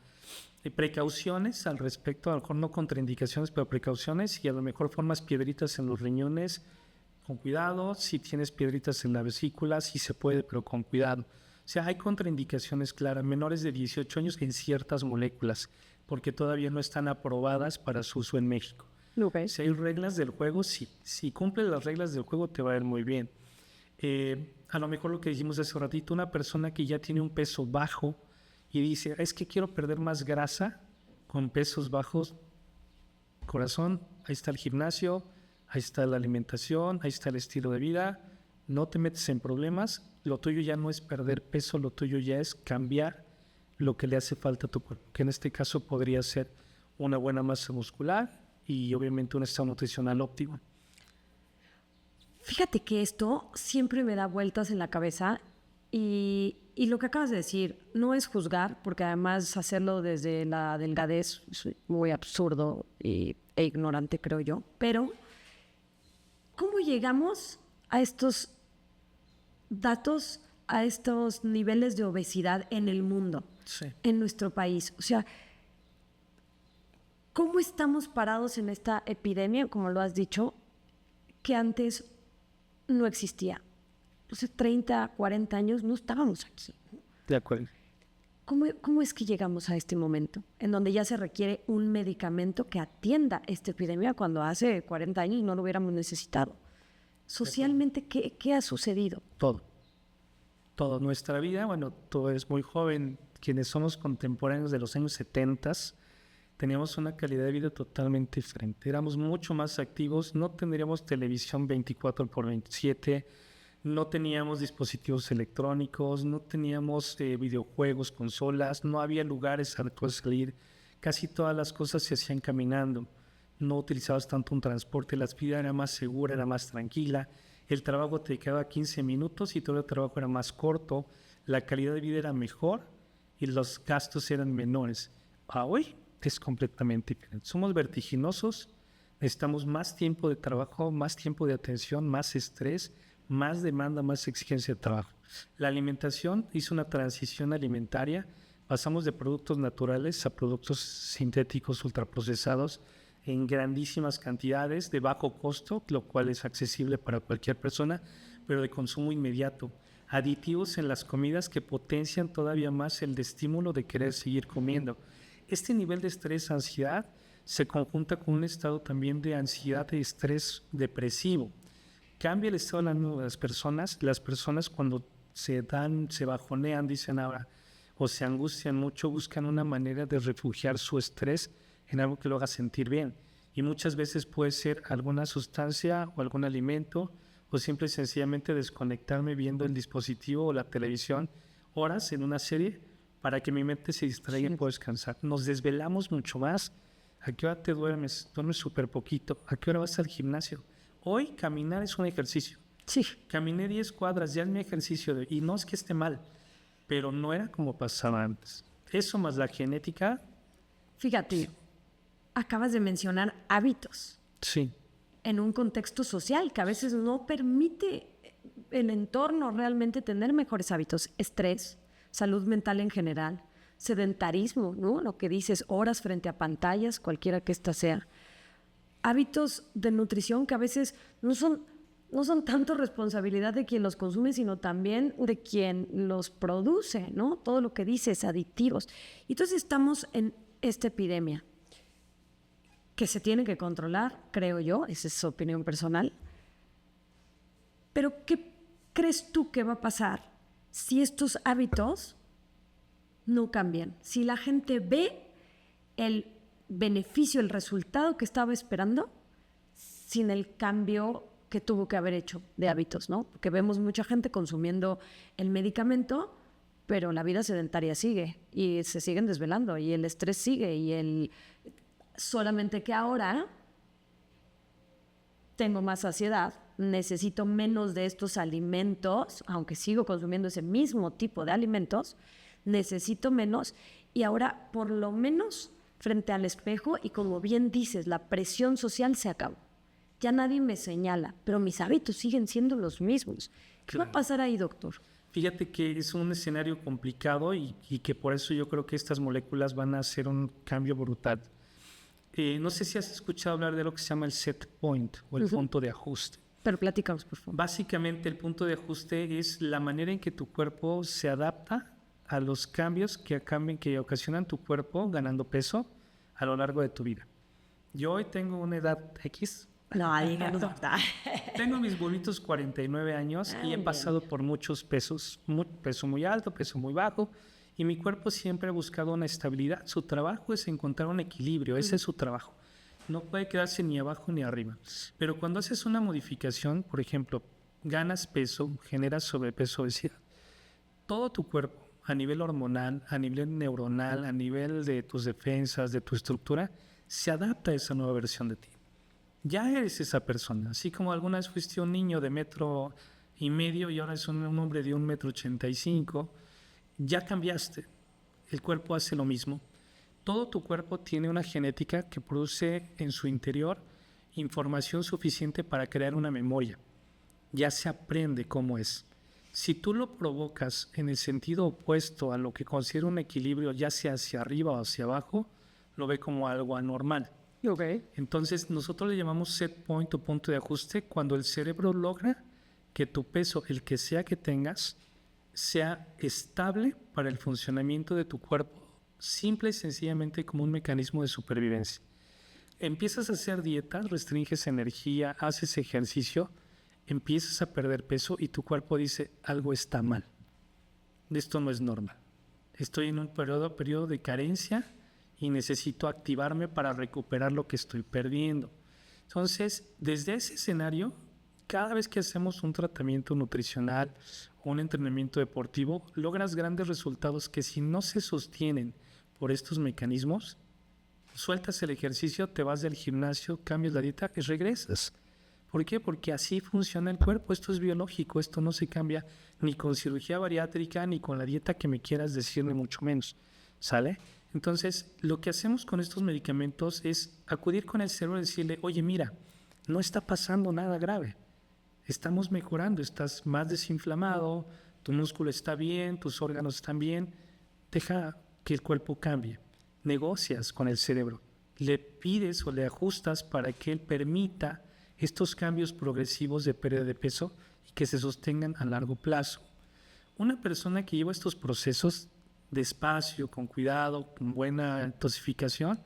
Precauciones al respecto, a lo mejor no contraindicaciones, pero precauciones, y a lo mejor formas piedritas en los riñones, con cuidado. Si tienes piedritas en la vesícula, sí se puede, pero con cuidado. O sea, hay contraindicaciones claras, menores de 18 años en ciertas moléculas, porque todavía no están aprobadas para su uso en México. Okay. Si hay reglas del juego, sí. Si cumples las reglas del juego, te va a ir muy bien. A lo mejor lo que dijimos hace un ratito, una persona que ya tiene un peso bajo y dice, es que quiero perder más grasa con pesos bajos, corazón, ahí está el gimnasio, ahí está la alimentación, ahí está el estilo de vida, no te metes en problemas, lo tuyo ya no es perder peso, lo tuyo ya es cambiar lo que le hace falta a tu cuerpo, que en este caso podría ser una buena masa muscular y obviamente un estado nutricional óptimo. Fíjate que esto siempre me da vueltas en la cabeza y lo que acabas de decir no es juzgar, porque además hacerlo desde la delgadez es muy absurdo e ignorante, creo yo, pero ¿cómo llegamos a estos datos, a estos niveles de obesidad en el mundo, Sí. en nuestro país? O sea, ¿cómo estamos parados en esta epidemia, como lo has dicho, que antes no existía? Hace 30, 40 años no estábamos aquí. De acuerdo. ¿Cómo es que llegamos a este momento en donde ya se requiere un medicamento que atienda esta epidemia cuando hace 40 años no lo hubiéramos necesitado? Socialmente, ¿qué ha sucedido? Todo. Nuestra vida, bueno, tú eres muy joven, quienes somos contemporáneos de los años 70, teníamos una calidad de vida totalmente diferente. Éramos mucho más activos, no tendríamos televisión 24/27, no teníamos dispositivos electrónicos, no teníamos videojuegos, consolas, no había lugares a los que salir. Casi todas las cosas se hacían caminando. No utilizabas tanto un transporte, la vida era más segura, era más tranquila. El trabajo te quedaba 15 minutos y todo el trabajo era más corto. La calidad de vida era mejor y los gastos eran menores. Hoy es completamente diferente. Somos vertiginosos, necesitamos más tiempo de trabajo, más tiempo de atención, más estrés, más demanda, más exigencia de trabajo. La alimentación hizo una transición alimentaria. Pasamos de productos naturales a productos sintéticos ultraprocesados en grandísimas cantidades, de bajo costo, lo cual es accesible para cualquier persona, pero de consumo inmediato. Aditivos en las comidas que potencian todavía más el estímulo de querer seguir comiendo. Este nivel de estrés, ansiedad, se conjunta con un estado también de ansiedad y estrés depresivo. Cambia el estado de ánimo de las personas cuando se bajonean, dicen ahora, o se angustian mucho, buscan una manera de refugiar su estrés en algo que lo haga sentir bien. Y muchas veces puede ser alguna sustancia o algún alimento, o simple y sencillamente desconectarme viendo el dispositivo o la televisión horas en una serie para que mi mente se distraiga y pueda descansar. Nos desvelamos mucho más. ¿A qué hora te duermes? Duermes súper poquito. ¿A qué hora vas al gimnasio? Hoy caminar es un ejercicio. Sí. Caminé 10 cuadras, ya es mi ejercicio. Y no es que esté mal, pero no era como pasaba antes. Eso más la genética. Fíjate, acabas de mencionar hábitos. Sí. En un contexto social que a veces no permite el entorno realmente tener mejores hábitos. Estrés, salud mental en general, sedentarismo, ¿no? Lo que dices, horas frente a pantallas, cualquiera que ésta sea. Hábitos de nutrición que a veces no son tanto responsabilidad de quien los consume, sino también de quien los produce, ¿no? Todo lo que dices, aditivos. Y entonces estamos en esta epidemia que se tiene que controlar, creo yo, esa es su opinión personal. Pero, ¿qué crees tú que va a pasar si estos hábitos no cambian? Si la gente ve el beneficio, el resultado que estaba esperando, sin el cambio que tuvo que haber hecho de hábitos, ¿no? Porque vemos mucha gente consumiendo el medicamento, pero la vida sedentaria sigue y se siguen desvelando y el estrés sigue solamente que ahora tengo más saciedad, necesito menos de estos alimentos, aunque sigo consumiendo ese mismo tipo de alimentos, necesito menos y ahora por lo menos frente al espejo y como bien dices, la presión social se acabó. ya nadie me señala, pero mis hábitos siguen siendo los mismos. ¿Qué va a pasar ahí, doctor? Fíjate que es un escenario complicado y que por eso yo creo que estas moléculas van a hacer un cambio brutal. No sé si has escuchado hablar de lo que se llama el set point o el punto de ajuste. Pero platícanos, por favor. Básicamente el punto de ajuste es la manera en que tu cuerpo se adapta a los cambios que ocasionan tu cuerpo ganando peso a lo largo de tu vida. Yo hoy tengo una edad X. No, díganos, doctor. Tengo mis bonitos 49 años y he pasado por muchos pesos, peso muy alto, peso muy bajo, y mi cuerpo siempre ha buscado una estabilidad. Su trabajo es encontrar un equilibrio, ese es su trabajo. No puede quedarse ni abajo ni arriba. Pero cuando haces una modificación, por ejemplo, ganas peso, generas sobrepeso, obesidad, todo tu cuerpo, a nivel hormonal, a nivel neuronal, a nivel de tus defensas, de tu estructura, se adapta a esa nueva versión de ti. Ya eres esa persona, así como alguna vez fuiste un niño de 1,5 metros y ahora es un hombre de 1,85 m, ya cambiaste. El cuerpo hace lo mismo. Todo tu cuerpo tiene una genética que produce en su interior información suficiente para crear una memoria. Ya se aprende cómo es. Si tú lo provocas en el sentido opuesto a lo que considera un equilibrio, ya sea hacia arriba o hacia abajo, lo ve como algo anormal. Okay. Entonces nosotros le llamamos set point o punto de ajuste cuando el cerebro logra que tu peso, el que sea que tengas, sea estable para el funcionamiento de tu cuerpo, simple y sencillamente como un mecanismo de supervivencia. Empiezas a hacer dieta, restringes energía, haces ejercicio, empiezas a perder peso y tu cuerpo dice, algo está mal. Esto no es normal. Estoy en un periodo de carencia y necesito activarme para recuperar lo que estoy perdiendo. Entonces, desde ese escenario, cada vez que hacemos un tratamiento nutricional o un entrenamiento deportivo, logras grandes resultados que si no se sostienen por estos mecanismos, sueltas el ejercicio, te vas del gimnasio, cambias la dieta y regresas. ¿Por qué? Porque así funciona el cuerpo. Esto es biológico, esto no se cambia ni con cirugía bariátrica, ni con la dieta que me quieras decir, ni mucho menos. ¿Sale? Entonces, lo que hacemos con estos medicamentos es acudir con el cerebro y decirle, oye, mira, no está pasando nada grave. Estamos mejorando, estás más desinflamado, tu músculo está bien, tus órganos están bien. Deja que el cuerpo cambie. Negocias con el cerebro. Le pides o le ajustas para que él permita estos cambios progresivos de pérdida de peso y que se sostengan a largo plazo. Una persona que lleva estos procesos despacio, con cuidado, con buena dosificación,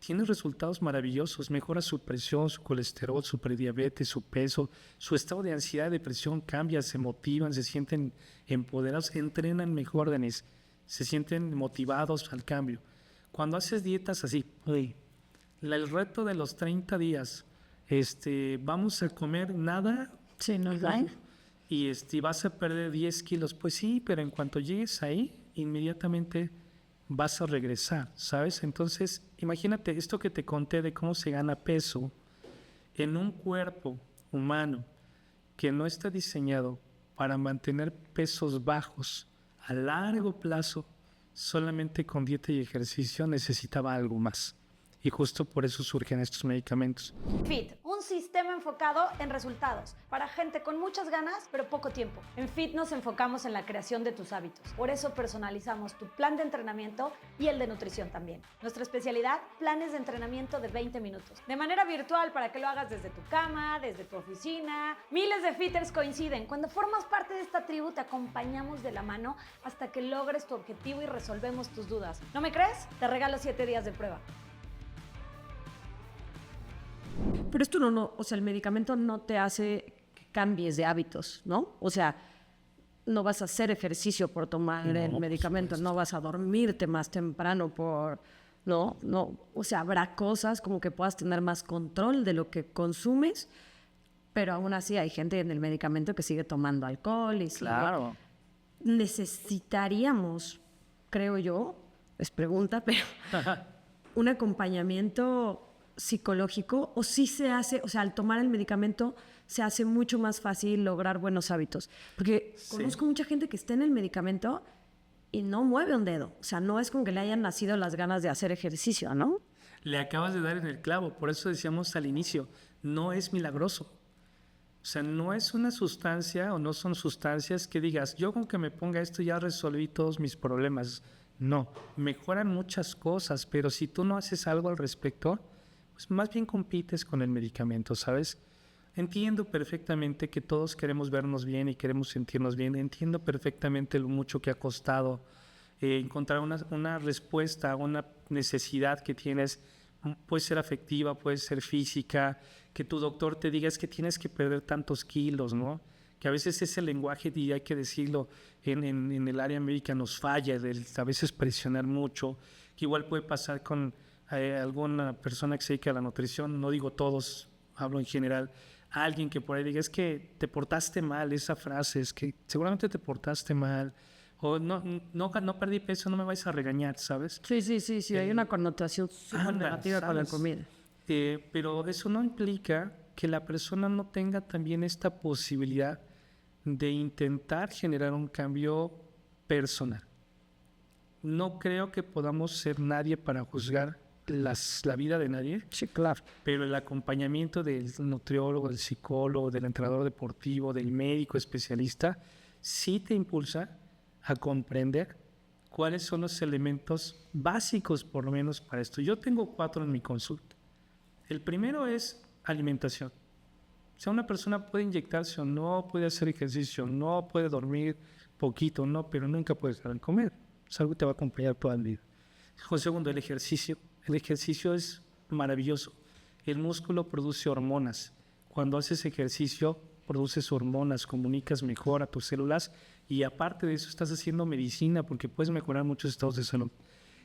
tiene resultados maravillosos, mejora su presión, su colesterol, su prediabetes, su peso, su estado de ansiedad, depresión cambia, se motivan, se sienten empoderados, entrenan mejor, Denise, se sienten motivados al cambio. Cuando haces dietas así, el reto de los 30 días, vamos a comer nada, Sí, ¿no? ¿Right? y vas a perder 10 kilos, pues sí, pero en cuanto llegues ahí, inmediatamente vas a regresar, ¿sabes? Entonces, imagínate esto que te conté de cómo se gana peso en un cuerpo humano que no está diseñado para mantener pesos bajos a largo plazo, solamente con dieta y ejercicio necesitaba algo más. Y justo por eso surgen estos medicamentos. Fit, un sistema enfocado en resultados, para gente con muchas ganas, pero poco tiempo. En Fit nos enfocamos en la creación de tus hábitos. Por eso personalizamos tu plan de entrenamiento y el de nutrición también. Nuestra especialidad, planes de entrenamiento de 20 minutos. De manera virtual para que lo hagas desde tu cama, desde tu oficina. Miles de fitters coinciden. Cuando formas parte de esta tribu, te acompañamos de la mano hasta que logres tu objetivo y resolvemos tus dudas. ¿No me crees? Te regalo 7 días de prueba. Pero esto no, o sea, el medicamento no te hace que cambies de hábitos, ¿no? O sea, no vas a hacer ejercicio por tomar el medicamento, no vas a dormirte más temprano no, o sea, habrá cosas como que puedas tener más control de lo que consumes, pero aún así hay gente en el medicamento que sigue tomando alcohol y Claro. Necesitaríamos, creo yo, es pregunta, pero un acompañamiento psicológico, o sí se hace, o sea, al tomar el medicamento se hace mucho más fácil lograr buenos hábitos, porque conozco mucha gente que está en el medicamento y no mueve un dedo, o sea, no es como que le hayan nacido las ganas de hacer ejercicio, ¿no? Le acabas de dar en el clavo. Por eso decíamos al inicio, no es milagroso. O sea, no es una sustancia o no son sustancias que digas, yo con que me ponga esto ya resolví todos mis problemas. No, mejoran muchas cosas, pero si tú no haces algo al respecto, pues más bien compites con el medicamento, ¿sabes? Entiendo perfectamente que todos queremos vernos bien y queremos sentirnos bien. Entiendo perfectamente lo mucho que ha costado encontrar una respuesta a una necesidad que tienes. Puede ser afectiva, puede ser física, que tu doctor te diga es que tienes que perder tantos kilos, ¿no? Que a veces ese lenguaje, y hay que decirlo, en el área médica nos falla, a veces presionar mucho, que igual puede pasar con alguna persona que se dedica a la nutrición, no digo todos, hablo en general, alguien que por ahí diga, es que te portaste mal, esa frase, es que seguramente te portaste mal, o no perdí peso, no me vais a regañar, ¿sabes? Sí, hay una connotación súper negativa con la comida. Pero eso no implica que la persona no tenga también esta posibilidad de intentar generar un cambio personal. No creo que podamos ser nadie para juzgar la vida de nadie. Sí, claro. Pero el acompañamiento del nutriólogo, del psicólogo, del entrenador deportivo, del médico especialista, sí te impulsa a comprender cuáles son los elementos básicos, por lo menos, para esto. Yo tengo 4 en mi consulta. El primero es alimentación. O sea, una persona puede inyectarse o no, puede hacer ejercicio, no puede dormir poquito, no, pero nunca puede dejar de comer. Es algo que te va a acompañar toda la vida. Segundo, el ejercicio. El ejercicio es maravilloso. El músculo produce hormonas. Cuando haces ejercicio, produces hormonas, comunicas mejor a tus células y aparte de eso estás haciendo medicina porque puedes mejorar muchos estados de salud.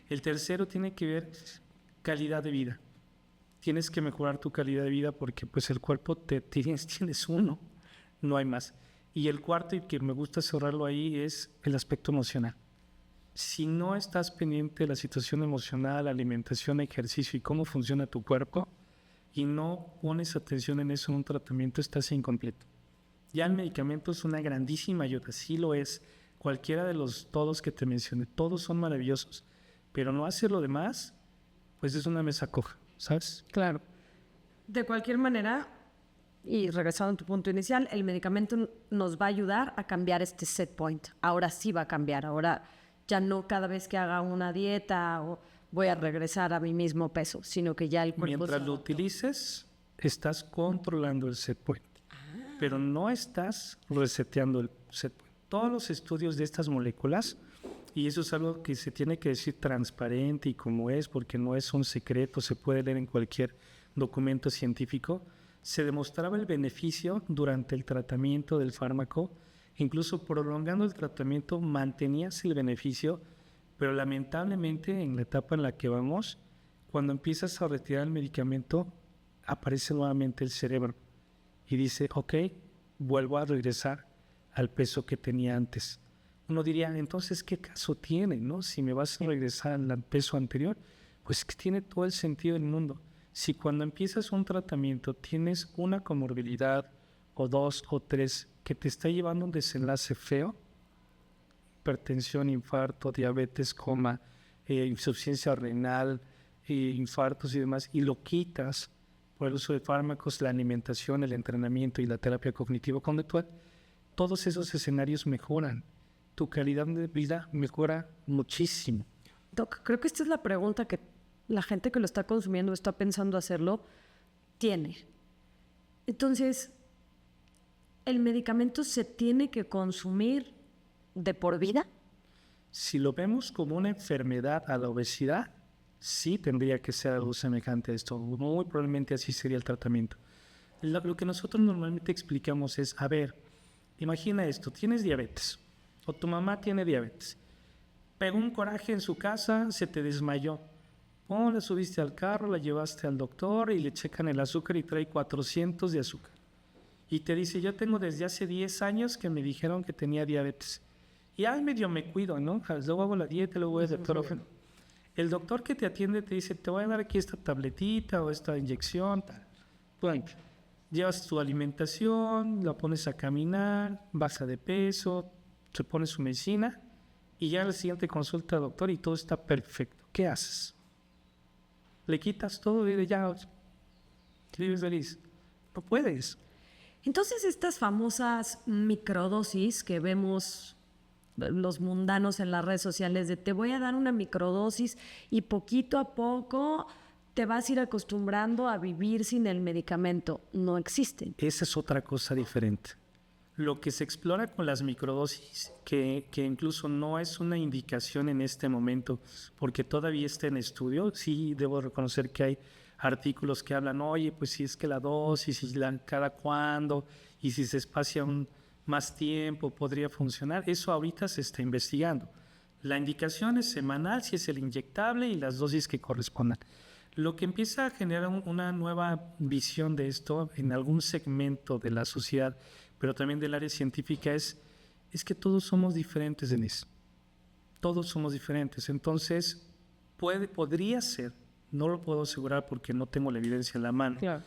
El tercero tiene que ver calidad de vida. Tienes que mejorar tu calidad de vida porque pues el cuerpo tienes uno, no hay más. Y el cuarto, y que me gusta cerrarlo ahí, es el aspecto emocional. Si no estás pendiente de la situación emocional, alimentación, ejercicio y cómo funciona tu cuerpo, y no pones atención en eso en un tratamiento, estás incompleto. Ya el medicamento es una grandísima ayuda, sí lo es. Cualquiera de todos que te mencioné, todos son maravillosos, pero no hacer lo demás, pues es una mesa coja, ¿sabes? Claro. De cualquier manera, y regresando a tu punto inicial, el medicamento nos va a ayudar a cambiar este set point. Ahora sí va a cambiar, ahora ya no cada vez que haga una dieta o voy a regresar a mi mismo peso, sino que ya el cuerpo... Mientras lo utilices, estás controlando el set point, pero no estás reseteando el set point. Todos los estudios de estas moléculas, y eso es algo que se tiene que decir transparente y como es, porque no es un secreto, se puede leer en cualquier documento científico, se demostraba el beneficio durante el tratamiento del fármaco, incluso prolongando el tratamiento mantenías el beneficio, pero lamentablemente en la etapa en la que vamos, cuando empiezas a retirar el medicamento, aparece nuevamente el cerebro y dice, ok, vuelvo a regresar al peso que tenía antes. Uno diría, entonces, ¿qué caso tiene, no? Si me vas a regresar al peso anterior, pues que tiene todo el sentido del mundo. Si cuando empiezas un tratamiento tienes una comorbilidad o 2 o 3 que te está llevando a un desenlace feo, hipertensión, infarto, diabetes, coma, insuficiencia renal, infartos y demás, y lo quitas por el uso de fármacos, la alimentación, el entrenamiento y la terapia cognitivo-conductual, todos esos escenarios mejoran. Tu calidad de vida mejora muchísimo. Doc, creo que esta es la pregunta que la gente que lo está consumiendo, está pensando hacerlo, tiene. Entonces, ¿el medicamento se tiene que consumir de por vida? Si lo vemos como una enfermedad a la obesidad, sí tendría que ser algo semejante a esto. Muy probablemente así sería el tratamiento. Lo que nosotros normalmente explicamos es, a ver, imagina esto, tienes diabetes, o tu mamá tiene diabetes. Pegó un coraje en su casa, se te desmayó. La subiste al carro, la llevaste al doctor y le checan el azúcar y trae 400 de azúcar. Y te dice, yo tengo desde hace 10 años que me dijeron que tenía diabetes. Y medio me cuido, ¿no? Luego hago la dieta, luego voy al doctor. El doctor que te atiende te dice, te voy a dar aquí esta tabletita o esta inyección. Bueno, llevas tu alimentación, la pones a caminar, baja de peso, te pones su medicina y ya en la siguiente consulta, doctor, y todo está perfecto. ¿Qué haces? le quitas todo y ya vives feliz. No puedes. Entonces, estas famosas microdosis que vemos los mundanos en las redes sociales de te voy a dar una microdosis y poquito a poco te vas a ir acostumbrando a vivir sin el medicamento, no existen. Esa es otra cosa diferente. Lo que se explora con las microdosis, que incluso no es una indicación en este momento, porque todavía está en estudio, sí debo reconocer que hay artículos que hablan, oye, pues si es que la dosis, y cada cuándo, y si se espacia más tiempo, podría funcionar. Eso ahorita se está investigando. La indicación es semanal, si es el inyectable, y las dosis que correspondan. Lo que empieza a generar una nueva visión de esto en algún segmento de la sociedad, pero también del área científica, es que todos somos diferentes, Denise. Todos somos diferentes. Entonces, podría ser, no lo puedo asegurar porque no tengo la evidencia en la mano, Claro.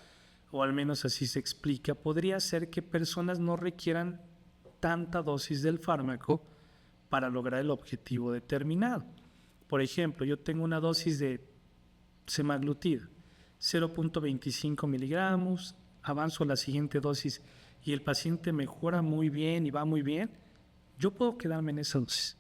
o al menos así se explica, podría ser que personas no requieran tanta dosis del fármaco para lograr el objetivo determinado. Por ejemplo, yo tengo una dosis de semaglutida, 0.25 miligramos, avanzo a la siguiente dosis y el paciente mejora muy bien y va muy bien, yo puedo quedarme en esa dosis.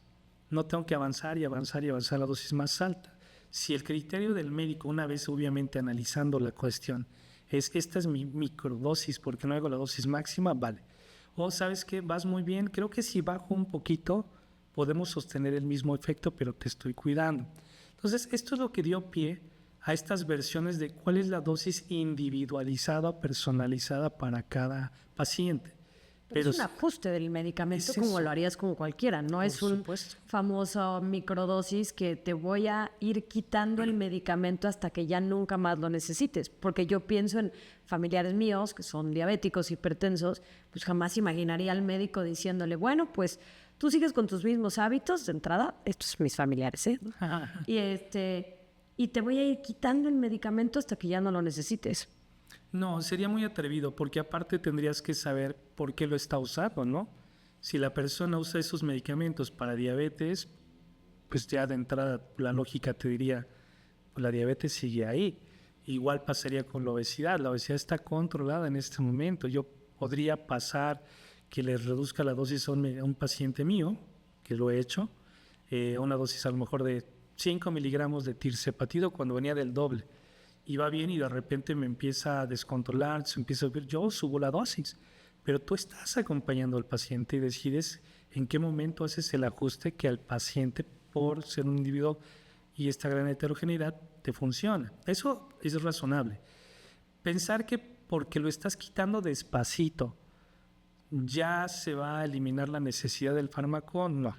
No tengo que avanzar y avanzar y avanzar a la dosis más alta. Si el criterio del médico, una vez obviamente analizando la cuestión, es que esta es mi microdosis porque no hago la dosis máxima, vale. O sabes que vas muy bien, creo que si bajo un poquito podemos sostener el mismo efecto, pero te estoy cuidando. Entonces, esto es lo que dio pie a estas versiones de cuál es la dosis individualizada, personalizada para cada paciente. Pero es un ajuste del medicamento como lo harías con cualquiera, no es un famoso microdosis que te voy a ir quitando el medicamento hasta que ya nunca más lo necesites. Porque yo pienso en familiares míos que son diabéticos, hipertensos, pues jamás imaginaría al médico diciéndole, bueno, pues tú sigues con tus mismos hábitos de entrada, estos son mis familiares, ¿eh? Y te voy a ir quitando el medicamento hasta que ya no lo necesites. No, sería muy atrevido porque aparte tendrías que saber por qué lo está usando, ¿no? Si la persona usa esos medicamentos para diabetes, pues ya de entrada la lógica te diría, pues la diabetes sigue ahí. Igual pasaría con la obesidad está controlada en este momento. Yo podría pasar que le reduzca la dosis a un paciente mío, que lo he hecho, una dosis a lo mejor de 5 miligramos de tirzepatido cuando venía del doble. Y va bien y de repente me empieza a descontrolar, se empieza a ver, yo subo la dosis, pero tú estás acompañando al paciente y decides en qué momento haces el ajuste que al paciente, por ser un individuo y esta gran heterogeneidad, te funciona. Eso es razonable. Pensar que porque lo estás quitando despacito, ya se va a eliminar la necesidad del fármaco, no.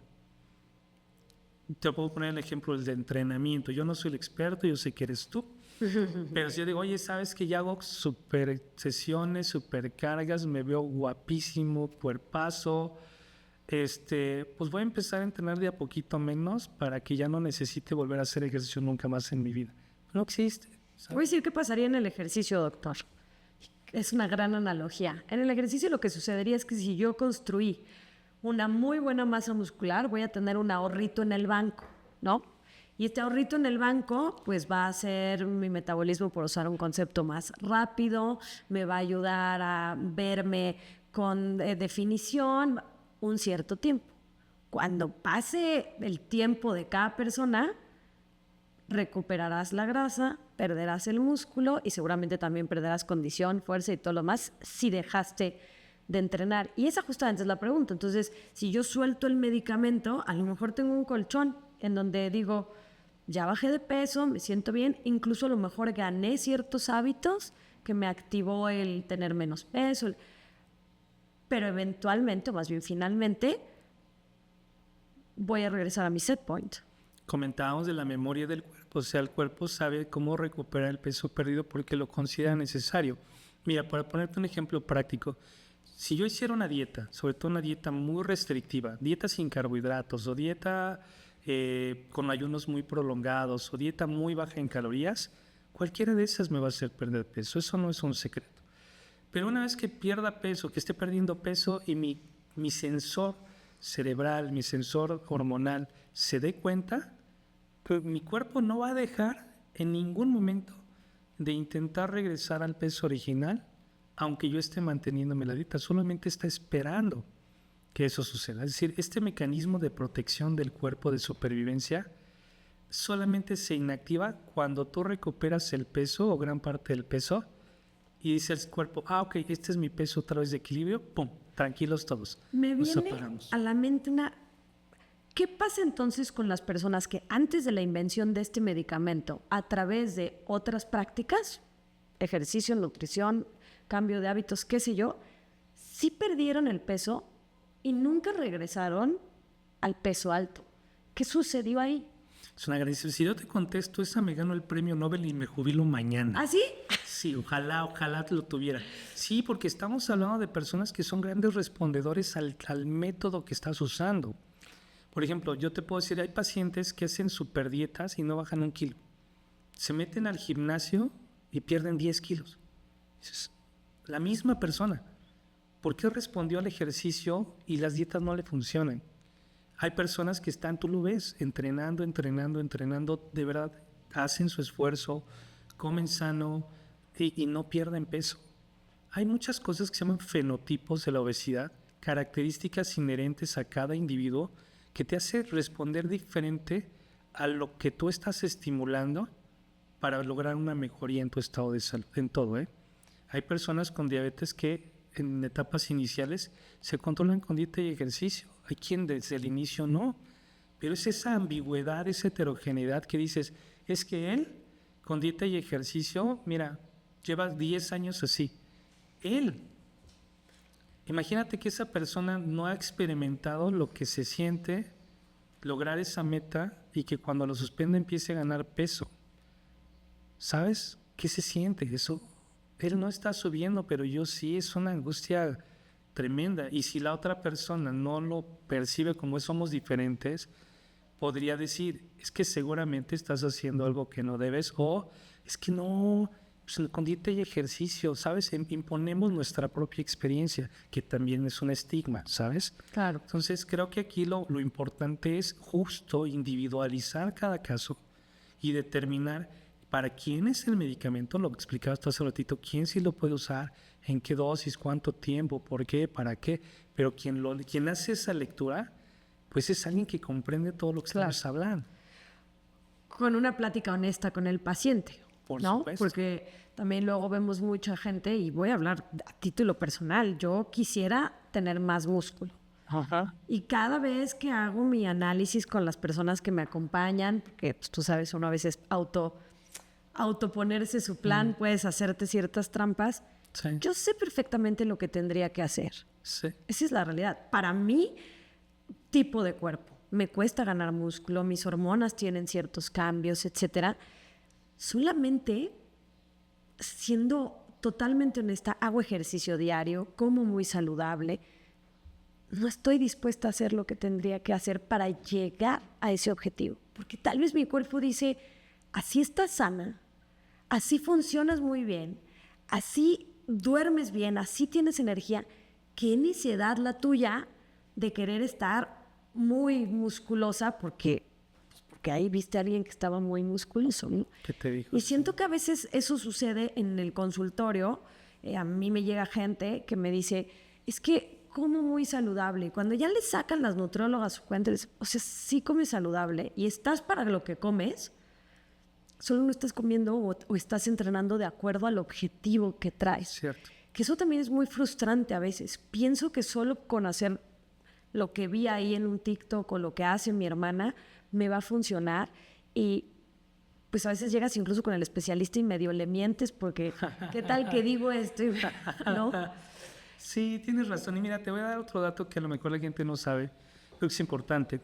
Te puedo poner el ejemplo del entrenamiento. Yo no soy el experto, yo sé que eres tú. Pero si yo digo, oye, ¿sabes que ya hago super sesiones, super cargas, me veo guapísimo, cuerpazo? Pues voy a empezar a entrenar de a poquito menos para que ya no necesite volver a hacer ejercicio nunca más en mi vida. No existe, ¿sabes? Voy a decir qué pasaría en el ejercicio, doctor. Es una gran analogía. En el ejercicio lo que sucedería es que si yo construí una muy buena masa muscular, voy a tener un ahorrito en el banco, ¿no? Y este ahorrito en el banco, pues va a hacer mi metabolismo, por usar un concepto, más rápido, me va a ayudar a verme con definición un cierto tiempo. Cuando pase el tiempo de cada persona, recuperarás la grasa, perderás el músculo y seguramente también perderás condición, fuerza y todo lo más si dejaste de entrenar. Y esa justamente es la pregunta. Entonces, si yo suelto el medicamento, a lo mejor tengo un colchón en donde digo, ya bajé de peso, me siento bien, incluso a lo mejor gané ciertos hábitos que me activó el tener menos peso, pero eventualmente, o más bien finalmente, voy a regresar a mi set point. Comentábamos de la memoria del cuerpo, o sea, el cuerpo sabe cómo recuperar el peso perdido porque lo considera necesario. Mira, para ponerte un ejemplo práctico, si yo hiciera una dieta, sobre todo una dieta muy restrictiva, dieta sin carbohidratos o dieta con ayunos muy prolongados o dieta muy baja en calorías, cualquiera de esas me va a hacer perder peso, eso no es un secreto. Pero una vez que pierda peso, que esté perdiendo peso y mi sensor cerebral, mi sensor hormonal se dé cuenta, pues mi cuerpo no va a dejar en ningún momento de intentar regresar al peso original, aunque yo esté manteniéndome la dieta, solamente está esperando que eso suceda. Es decir, este mecanismo de protección del cuerpo de supervivencia solamente se inactiva cuando tú recuperas el peso o gran parte del peso y dice el cuerpo, ok, este es mi peso otra vez de equilibrio, pum, tranquilos todos. Me nos viene apagamos. a la mente ¿qué pasa entonces con las personas que antes de la invención de este medicamento, a través de otras prácticas, ejercicio, nutrición, cambio de hábitos, qué sé yo, sí perdieron el peso y nunca regresaron al peso alto? ¿Qué sucedió ahí? Es una gran... Si yo te contesto, esa me ganó el premio Nobel y me jubilo mañana. ¿Ah, sí? Sí, ojalá lo tuviera. Sí, porque estamos hablando de personas que son grandes respondedores al método que estás usando. Por ejemplo, yo te puedo decir, hay pacientes que hacen superdietas y no bajan 1 kilo. Se meten al gimnasio y pierden 10 kilos. Es la misma persona. ¿Por qué respondió al ejercicio y las dietas no le funcionan? Hay personas que están, tú lo ves, entrenando, de verdad, hacen su esfuerzo, comen sano y no pierden peso. Hay muchas cosas que se llaman fenotipos de la obesidad, características inherentes a cada individuo que te hace responder diferente a lo que tú estás estimulando para lograr una mejoría en tu estado de salud, en todo, ¿eh? Hay personas con diabetes que en etapas iniciales se controlan con dieta y ejercicio. Hay quien desde el inicio no. Pero es esa ambigüedad, esa heterogeneidad que dices, es que él con dieta y ejercicio, mira, lleva 10 años así. Imagínate que esa persona no ha experimentado lo que se siente lograr esa meta y que cuando lo suspende empiece a ganar peso. ¿Sabes qué se siente? Eso, él no está subiendo, pero yo sí, es una angustia tremenda. Y si la otra persona no lo percibe como somos diferentes, podría decir, es que seguramente estás haciendo algo que no debes, o es que no, pues con dieta y ejercicio, ¿sabes? Imponemos nuestra propia experiencia, que también es un estigma, ¿sabes? Claro. Entonces creo que aquí lo importante es justo individualizar cada caso y determinar para quién es el medicamento, lo que explicabas tú hace un ratito, quién sí lo puede usar, en qué dosis, cuánto tiempo, por qué, para qué, pero quien hace esa lectura, pues es alguien que comprende todo lo que estamos hablando. Con una plática honesta con el paciente, Por ¿no? supuesto. Porque también luego vemos mucha gente, y voy a hablar a título personal, yo quisiera tener más músculo. Ajá. Y cada vez que hago mi análisis con las personas que me acompañan, porque pues, tú sabes, uno a veces autoponerse su plan, puedes hacerte ciertas trampas, Sí. yo sé perfectamente lo que tendría que hacer. Sí. Esa es la realidad. Para mí, tipo de cuerpo, me cuesta ganar músculo, mis hormonas tienen ciertos cambios, etcétera. Solamente, siendo totalmente honesta, hago ejercicio diario, como muy saludable. No estoy dispuesta a hacer lo que tendría que hacer para llegar a ese objetivo. Porque tal vez mi cuerpo dice, así estás sana, así funcionas muy bien, así duermes bien, así tienes energía. Qué necesidad la tuya de querer estar muy musculosa porque ahí viste a alguien que estaba muy musculoso, ¿no? ¿Qué te dijo? Y siento que a veces eso sucede en el consultorio. A mí me llega gente que me dice, es que como muy saludable. Y cuando ya le sacan las nutriólogas su cuenta, les, o sea, sí comes saludable y estás para lo que comes, solo no estás comiendo o estás entrenando de acuerdo al objetivo que traes. Cierto. Que eso también es muy frustrante a veces. Pienso que solo con hacer lo que vi ahí en un TikTok o lo que hace mi hermana me va a funcionar, y pues a veces llegas incluso con el especialista y medio le mientes porque ¿qué tal que digo esto? ¿No? Sí, tienes razón. Y mira, te voy a dar otro dato que a lo mejor la gente no sabe, creo que es importante.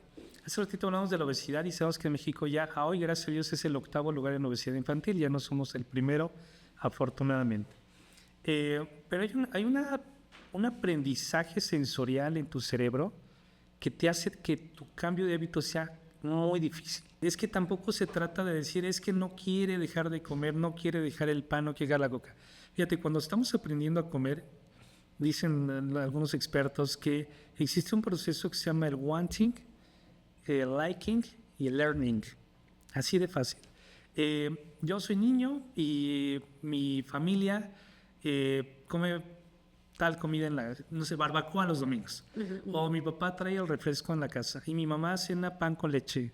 Hace ratito hablamos de la obesidad y sabemos que en México ya a hoy, gracias a Dios, es el 8º lugar en obesidad infantil. Ya no somos el primero, afortunadamente. Pero hay un aprendizaje sensorial en tu cerebro que te hace que tu cambio de hábito sea muy difícil. Es que tampoco se trata de decir, es que no quiere dejar de comer, no quiere dejar el pan, no quiere dejar la coca. Fíjate, cuando estamos aprendiendo a comer, dicen algunos expertos que existe un proceso que se llama el wanting, el liking y el learning. Así de fácil. Yo soy niño y mi familia come tal comida no sé, barbacoa los domingos. O mi papá trae el refresco en la casa y mi mamá cena pan con leche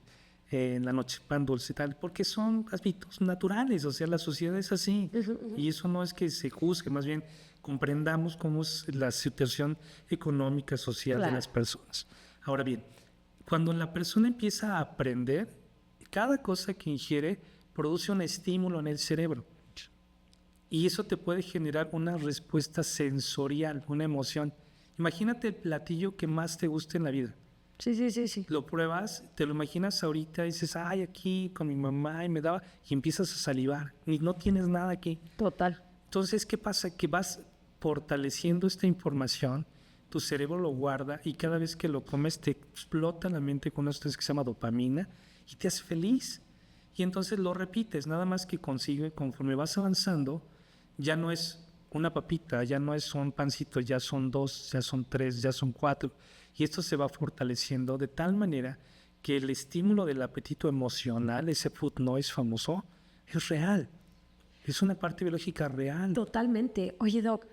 en la noche, pan dulce y tal, porque son hábitos naturales, o sea, la sociedad es así. Y eso no es que se juzgue, más bien comprendamos cómo es la situación económica, social de las personas. Ahora bien, cuando la persona empieza a aprender, cada cosa que ingiere produce un estímulo en el cerebro. Y eso te puede generar una respuesta sensorial, una emoción. Imagínate el platillo que más te guste en la vida. Sí. Lo pruebas, te lo imaginas ahorita y dices, ay, aquí con mi mamá y me daba, y empiezas a salivar y no tienes nada aquí. Total. Entonces, ¿qué pasa? Que vas fortaleciendo esta información, tu cerebro lo guarda y cada vez que lo comes te explota la mente con esto que se llama dopamina y te hace feliz. Y entonces lo repites, nada más que conforme vas avanzando, ya no es una papita, ya no es un pancito, ya son 2, ya son 3, ya son 4. Y esto se va fortaleciendo de tal manera que el estímulo del apetito emocional, ese food noise famoso, es real. Es una parte biológica real. Totalmente. Oye, Doc,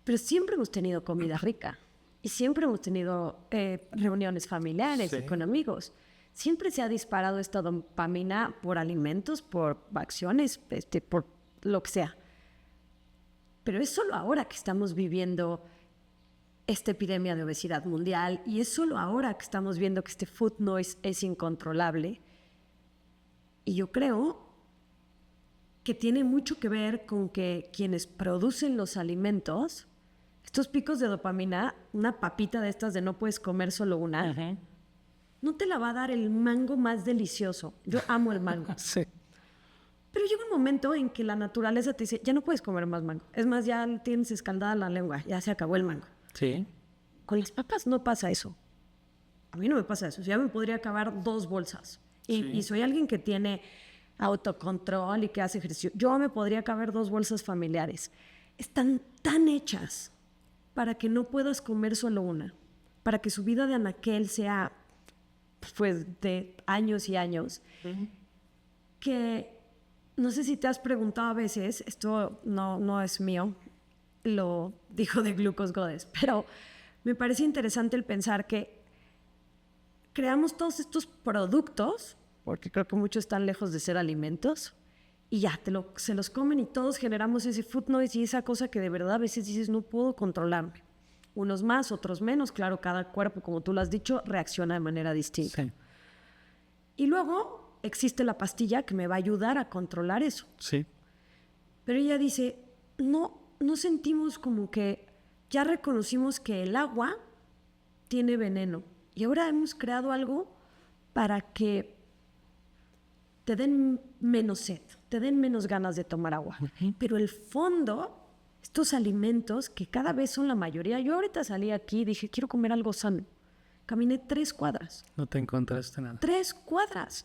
pero siempre hemos tenido comida rica y siempre hemos tenido reuniones familiares con amigos. Siempre se ha disparado esta dopamina por alimentos, por acciones, por lo que sea. Pero es solo ahora que estamos viviendo esta epidemia de obesidad mundial y es solo ahora que estamos viendo que este food noise es incontrolable. Y yo creo que tiene mucho que ver con que quienes producen los alimentos, estos picos de dopamina, una papita de estas de no puedes comer solo una, no te la va a dar el mango más delicioso. Yo amo el mango. Sí. Pero llega un momento en que la naturaleza te dice, ya no puedes comer más mango. Es más, ya tienes escaldada la lengua, ya se acabó el mango. Sí. Con las papas no pasa eso. A mí no me pasa eso. Ya me podría acabar 2 bolsas. Y soy alguien que tiene autocontrol y que hace ejercicio. Yo me podría acabar 2 bolsas familiares. Están tan hechas para que no puedas comer solo una. Para que su vida de anaquel sea, pues, de años y años. Que no sé si te has preguntado a veces, esto no es mío, lo dijo de Glucose Goddess, pero me parece interesante el pensar que creamos todos estos productos, porque creo que muchos están lejos de ser alimentos, y ya se los comen y todos generamos ese food noise y esa cosa que de verdad a veces dices no puedo controlarme. Unos más, otros menos, claro, cada cuerpo, como tú lo has dicho, reacciona de manera distinta. Sí. Y luego existe la pastilla que me va a ayudar a controlar eso. Sí. Pero ella dice, no sentimos como que ya reconocimos que el agua tiene veneno y ahora hemos creado algo para que te den menos sed, te den menos ganas de tomar agua. Pero el fondo, estos alimentos que cada vez son la mayoría, yo ahorita salí aquí y dije, quiero comer algo sano. Caminé 3 cuadras. No te encontraste nada. 3 cuadras.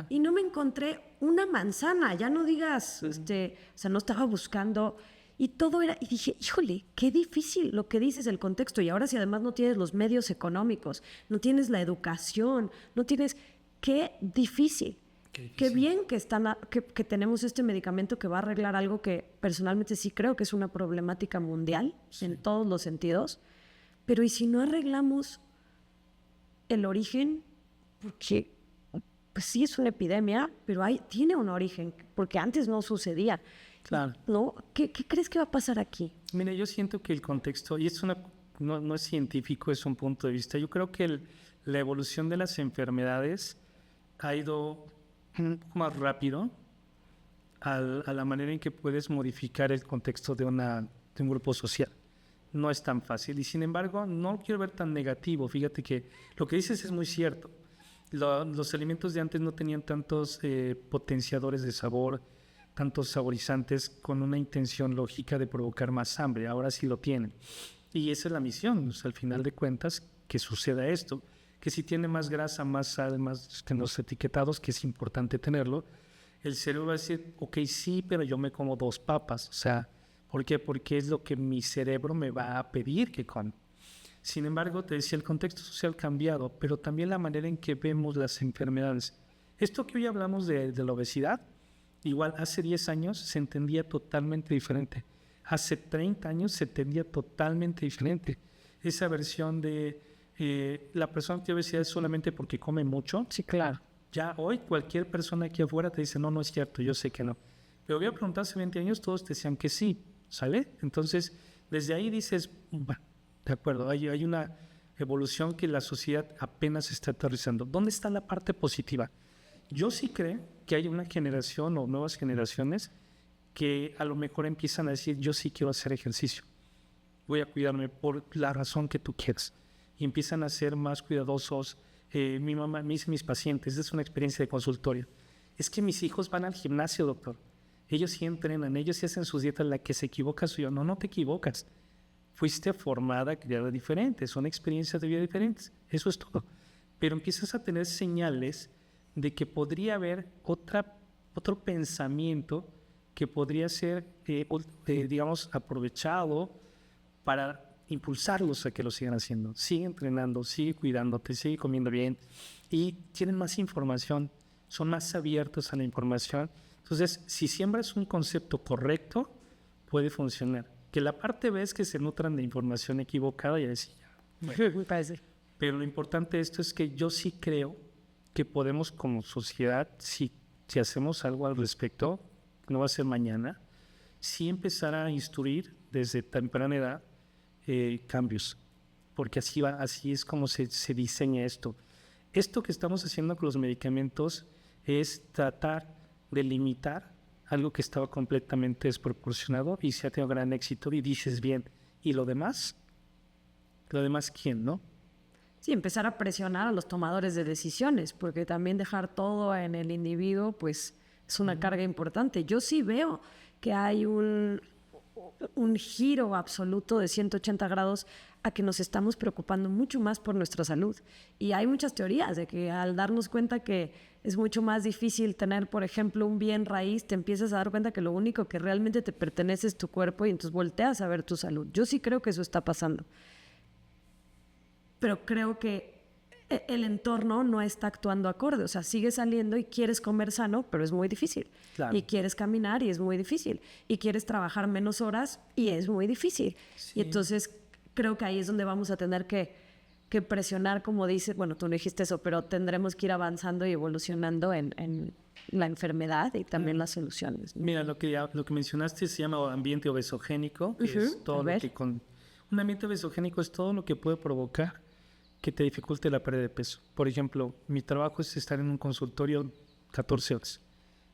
Y no me encontré una manzana. Ya no digas, o sea, no estaba buscando. Y todo era, y dije, híjole, qué difícil lo que dices, el contexto. Y ahora si además no tienes los medios económicos, no tienes la educación, no tienes, qué difícil. Qué bien que tenemos este medicamento que va a arreglar algo que personalmente sí creo que es una problemática mundial en todos los sentidos. Pero ¿y si no arreglamos el origen? Porque pues sí es una epidemia, pero tiene un origen, porque antes no sucedía. Claro. ¿No? ¿Qué crees que va a pasar aquí? Mira, yo siento que el contexto, y no es científico, es un punto de vista. Yo creo que la evolución de las enfermedades ha ido un poco más rápido a la manera en que puedes modificar el contexto de un grupo social. No es tan fácil y sin embargo no lo quiero ver tan negativo. Fíjate que lo que dices es muy cierto. Los alimentos de antes no tenían tantos potenciadores de sabor, tantos saborizantes con una intención lógica de provocar más hambre. Ahora sí lo tienen. Y esa es la misión, o sea, al final de cuentas, que suceda esto. Que si tiene más grasa, más sal, más que los etiquetados, que es importante tenerlo, el cerebro va a decir, ok, sí, pero yo me como 2 papas. O sea, ¿por qué? Porque es lo que mi cerebro me va a pedir que coma. Sin embargo, te decía, el contexto social ha cambiado, pero también la manera en que vemos las enfermedades. Esto que hoy hablamos de la obesidad, igual hace 10 años se entendía totalmente diferente. Hace 30 años se entendía totalmente diferente. Esa versión de la persona que tiene obesidad es solamente porque come mucho. Sí, claro. Ya hoy cualquier persona aquí afuera te dice, no, no es cierto, yo sé que no. Pero voy a preguntar hace 20 años, todos te decían que sí, ¿sale? Entonces, desde ahí dices, bueno, de acuerdo, hay una evolución que la sociedad apenas está aterrizando. ¿Dónde está la parte positiva? Yo sí creo que hay una generación o nuevas generaciones que a lo mejor empiezan a decir, yo sí quiero hacer ejercicio, voy a cuidarme por la razón que tú quieras. Y empiezan a ser más cuidadosos. Mi mamá me dice, mis pacientes, es una experiencia de consultorio, es que mis hijos van al gimnasio, doctor. Ellos sí entrenan, ellos sí hacen sus dietas, la que se equivoca soy yo. No, no te equivocas. Fuiste formada, criada diferente, son experiencias de vida diferentes. Eso es todo. Pero empiezas a tener señales de que podría haber otro pensamiento que podría ser, digamos, aprovechado para impulsarlos a que lo sigan haciendo. Sigue entrenando, sigue cuidándote, sigue comiendo bien y tienen más información, son más abiertos a la información. Entonces, si siembras un concepto correcto, puede funcionar. Que la parte B es que se nutran de información equivocada y así. Me parece. Pero lo importante de esto es que yo sí creo que podemos como sociedad, si hacemos algo al respecto, no va a ser mañana, sí empezar a instruir desde temprana edad cambios, porque así es como se diseña esto. Esto que estamos haciendo con los medicamentos es tratar de limitar algo que estaba completamente desproporcionado y se ha tenido gran éxito y dices bien, ¿y lo demás? ¿Lo demás quién, no? Sí, empezar a presionar a los tomadores de decisiones, porque también dejar todo en el individuo, pues es una carga importante. Yo sí veo que hay un giro absoluto de 180 grados a que nos estamos preocupando mucho más por nuestra salud. Y hay muchas teorías de que al darnos cuenta que es mucho más difícil tener, por ejemplo, un bien raíz, te empiezas a dar cuenta que lo único que realmente te pertenece es tu cuerpo y entonces volteas a ver tu salud. Yo sí creo que eso está pasando. Pero creo que el entorno no está actuando acorde. O sea, sigues saliendo y quieres comer sano, pero es muy difícil. Claro. Y quieres caminar y es muy difícil. Y quieres trabajar menos horas y es muy difícil. Sí. Y entonces creo que ahí es donde vamos a tener que presionar, como dices, bueno, tú no dijiste eso, pero tendremos que ir avanzando y evolucionando en la enfermedad y también las soluciones, ¿no? Mira, lo que mencionaste se llama ambiente obesogénico, que es todo lo que un ambiente obesogénico es todo lo que puede provocar que te dificulte la pérdida de peso. Por ejemplo, mi trabajo es estar en un consultorio 14 horas.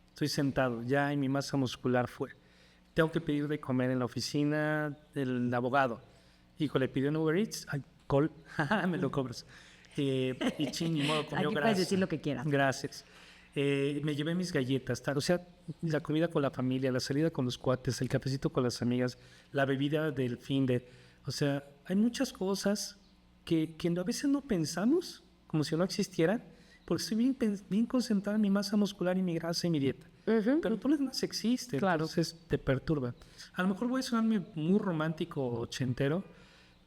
Estoy sentado, ya en mi masa muscular fue. Tengo que pedir de comer en la oficina del abogado. Hijo, le pidió en Uber Eats, call, me lo cobras. Y ching, ni modo, comió, Aquí gracias. puedes decir lo que quieras. Gracias. Me llevé mis galletas, tal. O sea, la comida con la familia, la salida con los cuates, el cafecito con las amigas, la bebida del fin de... O sea, hay muchas cosas que a veces no pensamos como si no existieran, porque estoy bien concentrado en mi masa muscular y mi grasa y mi dieta. Pero todo lo demás existe, Claro. Entonces te perturba. A lo mejor voy a sonarme muy romántico ochentero,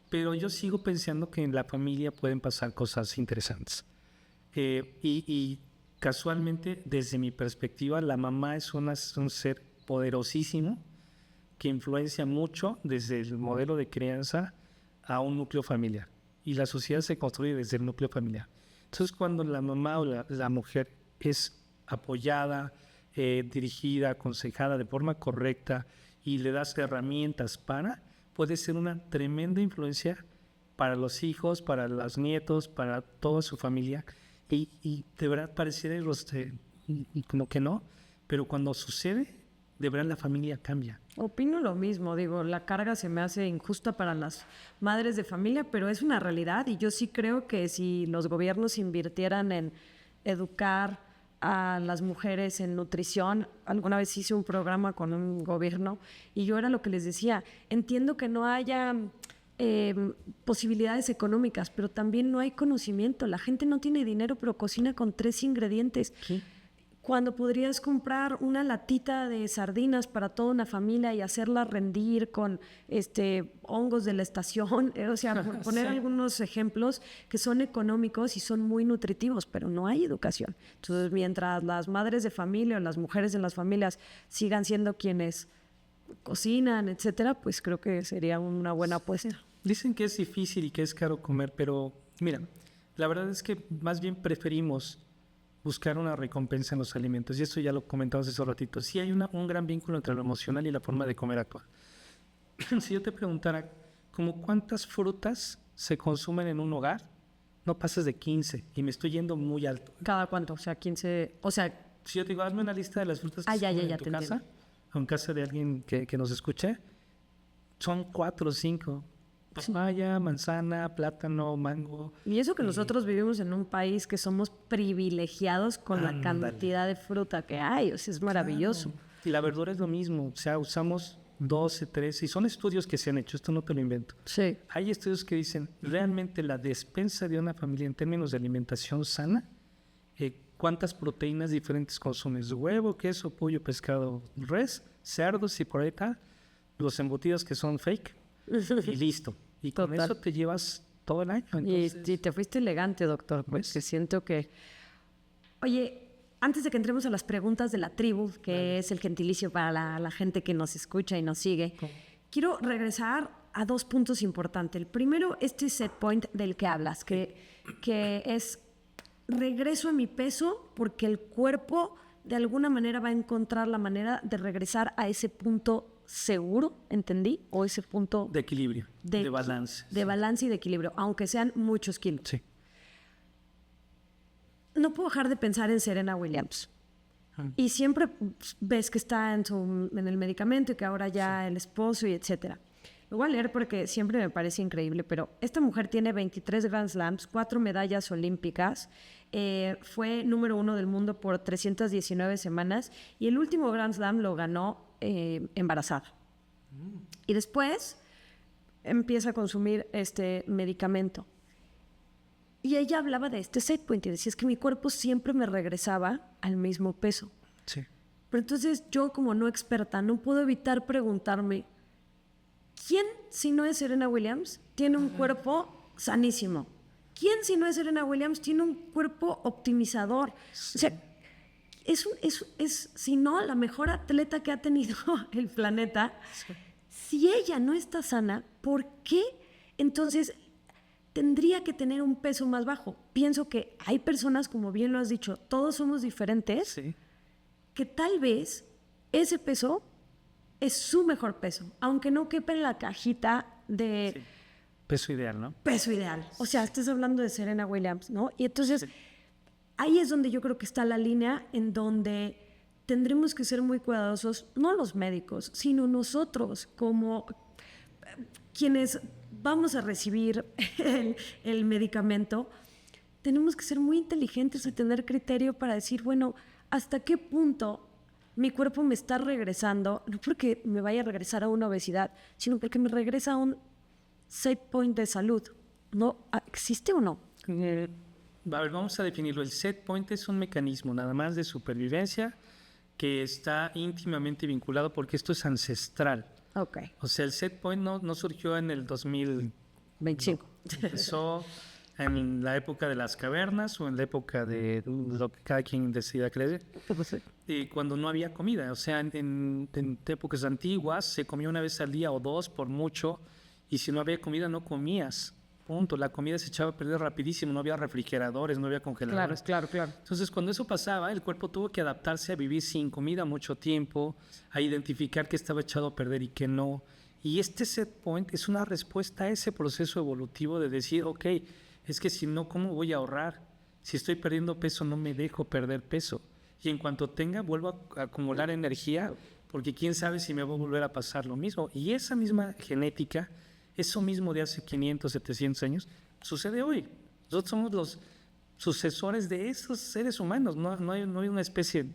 pero yo sigo pensando que en la familia pueden pasar cosas interesantes. Y casualmente, desde mi perspectiva, la mamá es un ser poderosísimo que influencia mucho desde el modelo de crianza a un núcleo familiar. Y la sociedad se construye desde el núcleo familiar. Entonces, cuando la mamá o la mujer es apoyada, dirigida, aconsejada de forma correcta y le das herramientas puede ser una tremenda influencia para los hijos, para los nietos, para toda su familia. Y de verdad pareciera como que no, pero cuando sucede, de verdad la familia cambia. Opino lo mismo, digo, la carga se me hace injusta para las madres de familia, pero es una realidad y yo sí creo que si los gobiernos invirtieran en educar a las mujeres en nutrición, alguna vez hice un programa con un gobierno y yo era lo que les decía, entiendo que no haya posibilidades económicas, pero también no hay conocimiento, la gente no tiene dinero pero cocina con 3 ingredientes. Sí. cuando podrías comprar una latita de sardinas para toda una familia y hacerla rendir con hongos de la estación, o sea, por poner Sí. algunos ejemplos que son económicos y son muy nutritivos, pero no hay educación. Entonces, mientras las madres de familia o las mujeres en las familias sigan siendo quienes cocinan, etcétera, pues creo que sería una buena apuesta. Dicen que es difícil y que es caro comer, pero mira, la verdad es que más bien preferimos buscar una recompensa en los alimentos. Y eso ya lo comentamos hace un ratito. Sí hay un gran vínculo entre lo emocional y la forma de comer actual. Si yo te preguntara, ¿cómo cuántas frutas se consumen en un hogar? No pasas de 15 y me estoy yendo muy alto. ¿Cada cuánto? O sea, 15, o sea, Si yo te digo, hazme una lista de las frutas que se ya, comen ya, en tu te casa, entiendo. o en casa de alguien que nos escuche, son 4 o 5. Papaya, manzana, plátano, mango. Y eso que nosotros vivimos en un país que somos privilegiados con la Ándale. cantidad de fruta que hay, o sea, es maravilloso. Claro. Y la verdura es lo mismo, o sea, usamos 12, 13, y son estudios que se han hecho, esto no te lo invento. Sí. Hay estudios que dicen, realmente la despensa de una familia en términos de alimentación sana, ¿cuántas proteínas diferentes consumes? Huevo, queso, pollo, pescado, res, cerdos y por ahí está, los embutidos que son fake, y listo. Y con Total. eso te llevas todo el año. Entonces, Y te fuiste elegante, doctor, porque ¿ves? siento que... Oye, antes de que entremos a las preguntas de la tribu, que es el gentilicio para la gente que nos escucha y nos sigue, quiero regresar a 2 puntos importantes. El primero, set point del que hablas, que es regreso a mi peso porque el cuerpo de alguna manera va a encontrar la manera de regresar a ese punto seguro, ¿entendí? O ese punto de equilibrio, de balance. de balance y de equilibrio, aunque sean muchos kilos. Sí. No puedo dejar de pensar en Serena Williams. Y siempre ves que está en el medicamento y que ahora ya el esposo y etcétera. Lo voy a leer porque siempre me parece increíble, pero esta mujer tiene 23 Grand Slams, 4 medallas olímpicas, fue número 1 del mundo por 319 semanas y el último Grand Slam lo ganó embarazada. Y después empieza a consumir este medicamento. Y ella hablaba de este set point y decía, es que mi cuerpo siempre me regresaba al mismo peso. Sí. Pero entonces yo, como no experta, no puedo evitar preguntarme, ¿quién, si no es Serena Williams, tiene un cuerpo sanísimo? ¿Quién, si no es Serena Williams, tiene un cuerpo optimizador? Sí. O sea, es, si no, la mejor atleta que ha tenido el planeta. Sí. Si ella no está sana, ¿por qué entonces tendría que tener un peso más bajo? Pienso que hay personas, como bien lo has dicho, todos somos diferentes, Sí. que tal vez ese peso es su mejor peso, aunque no quepa en la cajita de Sí. Peso ideal, ¿no? peso ideal. O sea, estás hablando de Serena Williams, ¿no? Y entonces ahí es donde yo creo que está la línea en donde tendremos que ser muy cuidadosos, no los médicos, sino nosotros como quienes vamos a recibir el medicamento. Tenemos que ser muy inteligentes y tener criterio para decir, bueno, ¿hasta qué punto mi cuerpo me está regresando? No porque me vaya a regresar a una obesidad, sino porque me regresa a un set point de salud. ¿No? ¿Existe o no? A ver, vamos a definirlo. El set point es un mecanismo nada más de supervivencia que está íntimamente vinculado porque esto es ancestral. Ok. O sea, el set point no surgió en el 2000. 25. Empezó en la época de las cavernas o en la época de lo que cada quien decida creer. Y cuando no había comida, o sea, en épocas antiguas se comía una vez al día o 2 por mucho, y si no había comida no comías, punto. La comida se echaba a perder rapidísimo, no había refrigeradores, no había congeladores. Claro. Entonces, cuando eso pasaba, el cuerpo tuvo que adaptarse a vivir sin comida mucho tiempo, a identificar qué estaba echado a perder y qué no. Y este set point es una respuesta a ese proceso evolutivo de decir, ok, es que si no, ¿cómo voy a ahorrar? Si estoy perdiendo peso, no me dejo perder peso. Y en cuanto tenga, vuelvo a acumular energía, porque quién sabe si me va a volver a pasar lo mismo. Y esa misma genética, eso mismo de hace 500, 700 años, sucede hoy. Nosotros somos los sucesores de esos seres humanos. No hay una especie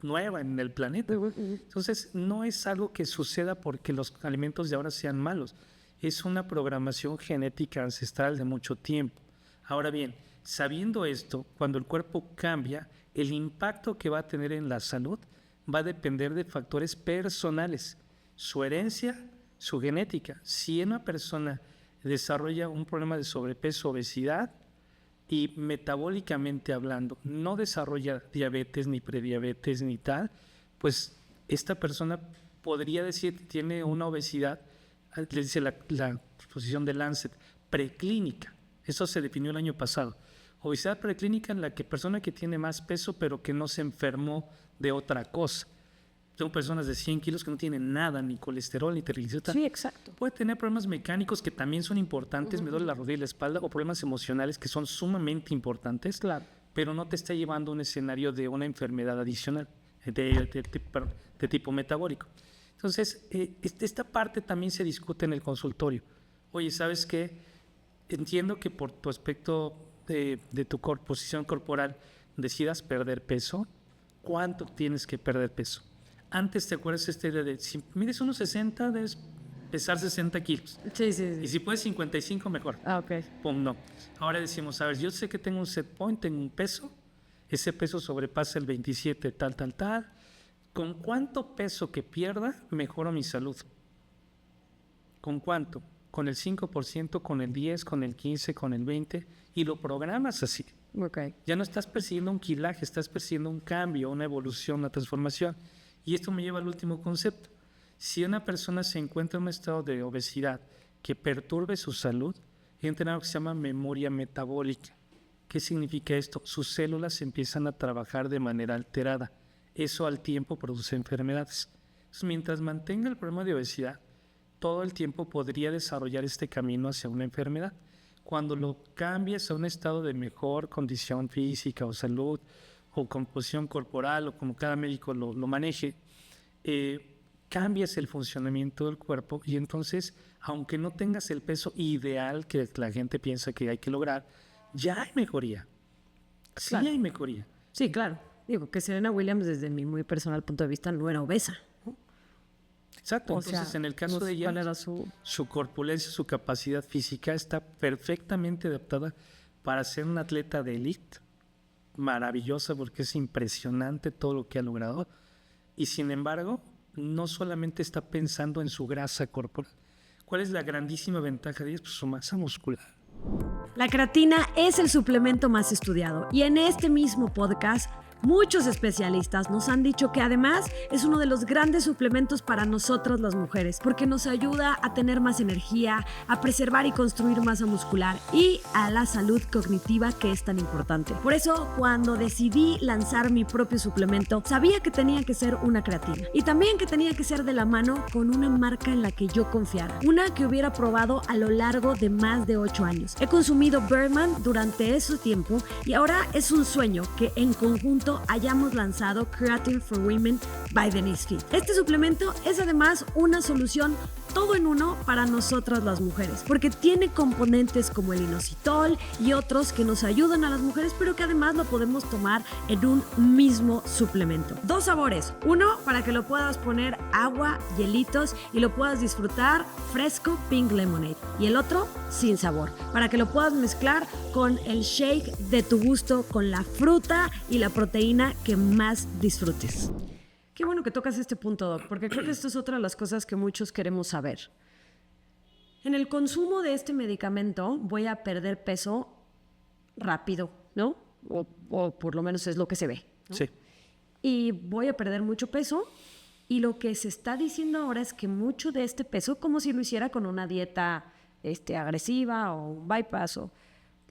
nueva en el planeta. Entonces, no es algo que suceda porque los alimentos de ahora sean malos. Es una programación genética ancestral de mucho tiempo. Ahora bien, sabiendo esto, cuando el cuerpo cambia, el impacto que va a tener en la salud va a depender de factores personales, su herencia, su genética. Si una persona desarrolla un problema de sobrepeso, obesidad, y metabólicamente hablando no desarrolla diabetes, ni prediabetes, ni tal, pues esta persona podría decir que tiene una obesidad, le dice la exposición de Lancet, preclínica. Eso se definió el año pasado. Obesidad preclínica en la persona que tiene más peso pero que no se enfermó de otra cosa. Son personas de 100 kilos que no tienen nada, ni colesterol, ni triglicéridos. Sí, exacto. Puede tener problemas mecánicos que también son importantes, me duele la rodilla y la espalda, o problemas emocionales que son sumamente importantes, Claro. pero no te está llevando a un escenario de una enfermedad adicional de tipo metabólico. Entonces, esta parte también se discute en el consultorio. Oye, ¿sabes qué? Entiendo que por tu aspecto de tu posición corporal decidas perder peso. ¿Cuánto tienes que perder peso? Antes, ¿te acuerdas esta idea de si mides 1.60, debes pesar 60 kilos? Sí, sí, Y sí. si puedes 55, mejor. Ah, ok. Pum, no. Ahora decimos, a ver, yo sé que tengo un set point, tengo un peso, ese peso sobrepasa el 27, tal. ¿Con cuánto peso que pierda mejoro mi salud? ¿Con cuánto? ¿Con el 5%, con el 10%, con el 15%, con el 20%? Y lo programas así. Ok. Ya no estás persiguiendo un kilaje, estás persiguiendo un cambio, una evolución, una transformación. Y esto me lleva al último concepto. Si una persona se encuentra en un estado de obesidad que perturbe su salud, entra en algo que se llama memoria metabólica. ¿Qué significa esto? Sus células empiezan a trabajar de manera alterada. Eso al tiempo produce enfermedades. Entonces, mientras mantenga el problema de obesidad, todo el tiempo podría desarrollar este camino hacia una enfermedad. Cuando lo cambies a un estado de mejor condición física o salud, o composición corporal, o como cada médico lo maneje, cambias el funcionamiento del cuerpo y entonces, aunque no tengas el peso ideal que la gente piensa que hay que lograr, ya hay mejoría. Sí, Claro. hay mejoría. Sí, claro. Digo que Serena Williams, desde mi muy personal punto de vista, no era obesa. Exacto. O Entonces, sea, en el caso no de sé cuál ella, era su... corpulencia, su capacidad física está perfectamente adaptada para ser una atleta de élite, maravillosa porque es impresionante todo lo que ha logrado. Y sin embargo, no solamente está pensando en su grasa corporal. ¿Cuál es la grandísima ventaja de ella? Pues su masa muscular. La creatina es el suplemento más estudiado y en este mismo podcast muchos especialistas nos han dicho que además es uno de los grandes suplementos para nosotras las mujeres porque nos ayuda a tener más energía, a preservar y construir masa muscular y a la salud cognitiva que es tan importante. Por eso cuando decidí lanzar mi propio suplemento sabía que tenía que ser una creatina y también que tenía que ser de la mano con una marca en la que yo confiara, una que hubiera probado a lo largo de más de 8 años. He consumido Birdman durante ese tiempo y ahora es un sueño que en conjunto hayamos lanzado Creatine for Women by Denise Fit. Este suplemento es además una solución todo en uno para nosotras las mujeres, porque tiene componentes como el inositol y otros que nos ayudan a las mujeres, pero que además lo podemos tomar en un mismo suplemento. 2 sabores, uno para que lo puedas poner agua, hielitos y lo puedas disfrutar fresco, pink lemonade, y el otro sin sabor, para que lo puedas mezclar con el shake de tu gusto, con la fruta y la proteína que más disfrutes. Qué bueno que tocas este punto, Doc, porque creo que esto es otra de las cosas que muchos queremos saber. En el consumo de este medicamento voy a perder peso rápido, ¿no? O por lo menos es lo que se ve, ¿no? Sí. Y voy a perder mucho peso y lo que se está diciendo ahora es que mucho de este peso, como si lo hiciera con una dieta agresiva o un bypass, o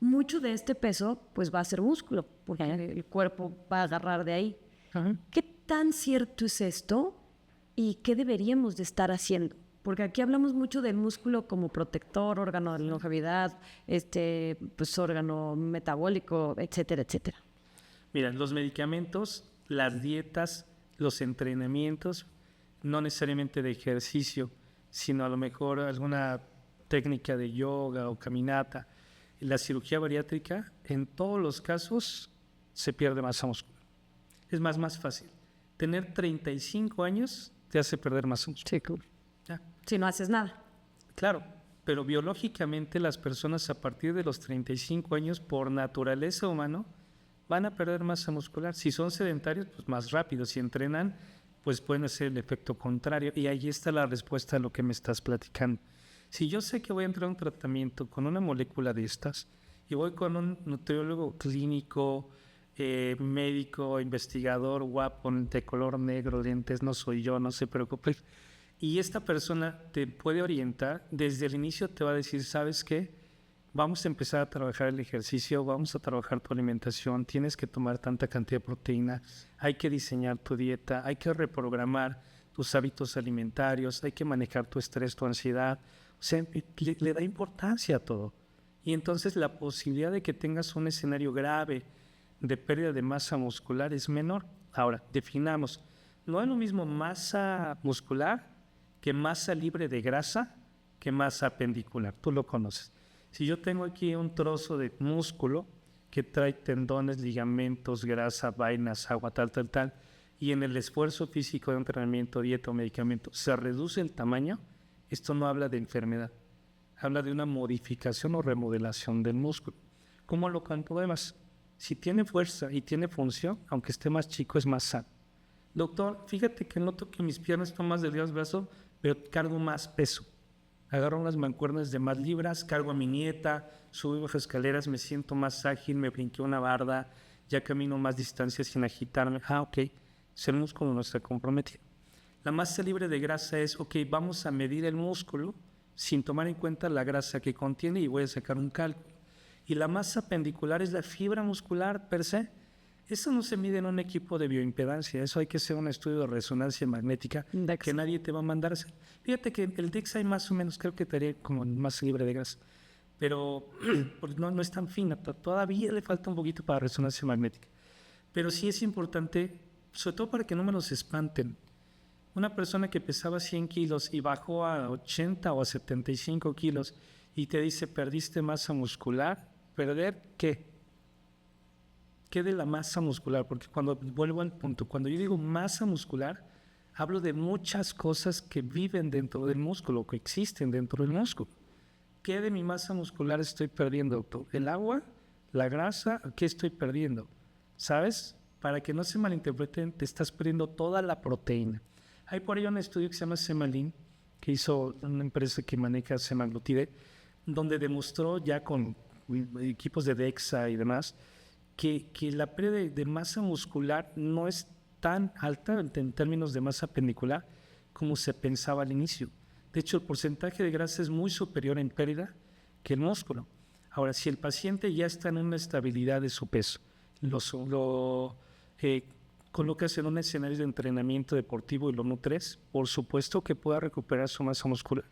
mucho de este peso pues va a ser músculo, porque el cuerpo va a agarrar de ahí. Ajá. ¿Qué tan cierto es esto y qué deberíamos de estar haciendo? Porque aquí hablamos mucho del músculo como protector, órgano de la longevidad, pues órgano metabólico, etcétera, etcétera. Mira, los medicamentos, las dietas, los entrenamientos, no necesariamente de ejercicio, sino a lo mejor alguna técnica de yoga o caminata. La cirugía bariátrica, en todos los casos, se pierde masa muscular. Es más fácil. Tener 35 años te hace perder masa muscular. Sí, cool. Ya. Si no haces nada. Claro, pero biológicamente las personas a partir de los 35 años, por naturaleza humana, van a perder masa muscular. Si son sedentarios, pues más rápido. Si entrenan, pues pueden hacer el efecto contrario. Y ahí está la respuesta a lo que me estás platicando. Si yo sé que voy a entrar a un tratamiento con una molécula de estas y voy con un nutriólogo clínico, médico, investigador, guapo, de color negro, lentes, no soy yo, no se preocupe. Y esta persona te puede orientar, desde el inicio te va a decir, ¿sabes qué? Vamos a empezar a trabajar el ejercicio, vamos a trabajar tu alimentación, tienes que tomar tanta cantidad de proteína, hay que diseñar tu dieta, hay que reprogramar tus hábitos alimentarios, hay que manejar tu estrés, tu ansiedad. O sea, le da importancia a todo. Y entonces la posibilidad de que tengas un escenario grave de pérdida de masa muscular es menor. Ahora, definamos, no es lo mismo masa muscular que masa libre de grasa que masa pendicular. Tú lo conoces. Si yo tengo aquí un trozo de músculo que trae tendones, ligamentos, grasa, vainas, agua, tal, y en el esfuerzo físico de entrenamiento, dieta o medicamento se reduce el tamaño, esto no habla de enfermedad, habla de una modificación o remodelación del músculo. ¿Cómo lo demás? Si tiene fuerza y tiene función, aunque esté más chico, es más sano. Doctor, fíjate que noto que mis piernas están más delgadas, brazo, pero cargo más peso. Agarro unas mancuernas de más libras, cargo a mi nieta, subo y bajo escaleras, me siento más ágil, me brinqué una barda, ya camino más distancia sin agitarme. Ok, el músculo no está comprometido. La masa libre de grasa es, vamos a medir el músculo sin tomar en cuenta la grasa que contiene y voy a sacar un cálculo. Y la masa pendicular es la fibra muscular per se. Eso no se mide en un equipo de bioimpedancia, eso hay que hacer un estudio de resonancia magnética que nadie te va a mandar a hacer. Fíjate que el DEXA más o menos creo que estaría como masa libre de grasa, pero pues no es tan fina, todavía le falta un poquito para resonancia magnética. Pero sí es importante, sobre todo para que no me los espanten. Una persona que pesaba 100 kilos y bajó a 80 o a 75 kilos y te dice, perdiste masa muscular, ¿perder qué? ¿Qué de la masa muscular? Porque cuando vuelvo al punto, cuando yo digo masa muscular, hablo de muchas cosas que viven dentro del músculo, que existen dentro del músculo. ¿Qué de mi masa muscular estoy perdiendo, doctor? ¿El agua? ¿La grasa? ¿Qué estoy perdiendo? ¿Sabes? Para que no se malinterpreten, te estás perdiendo toda la proteína. Hay por ahí un estudio que se llama Semalin, que hizo una empresa que maneja semaglutide, donde demostró ya con equipos de DEXA y demás, que la pérdida de masa muscular no es tan alta en términos de masa pendicular como se pensaba al inicio. De hecho, el porcentaje de grasa es muy superior en pérdida que el músculo. Ahora, si el paciente ya está en una estabilidad de su peso, lo colocas en un escenario de entrenamiento deportivo y lo nutres, por supuesto que pueda recuperar su masa muscular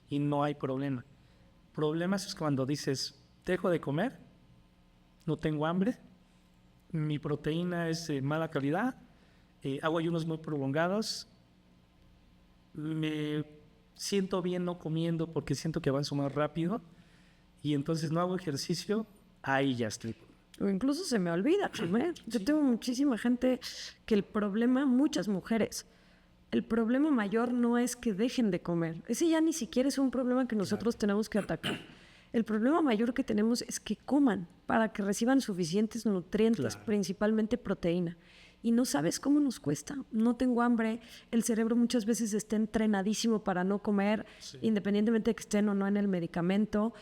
y no hay problema. Problemas es cuando dices, dejo de comer, no tengo hambre, mi proteína es de mala calidad, hago ayunos muy prolongados, me siento bien no comiendo porque siento que avanzo más rápido y entonces no hago ejercicio, ahí ya estoy. O incluso se me olvida comer. Yo tengo muchísima gente que el problema, muchas mujeres, el problema mayor no es que dejen de comer. Ese ya ni siquiera es un problema que nosotros tenemos que atacar. El problema mayor que tenemos es que coman para que reciban suficientes nutrientes, principalmente proteína. Y no sabes cómo nos cuesta. No tengo hambre. El cerebro muchas veces está entrenadísimo para no comer, independientemente de que estén o no en el medicamento.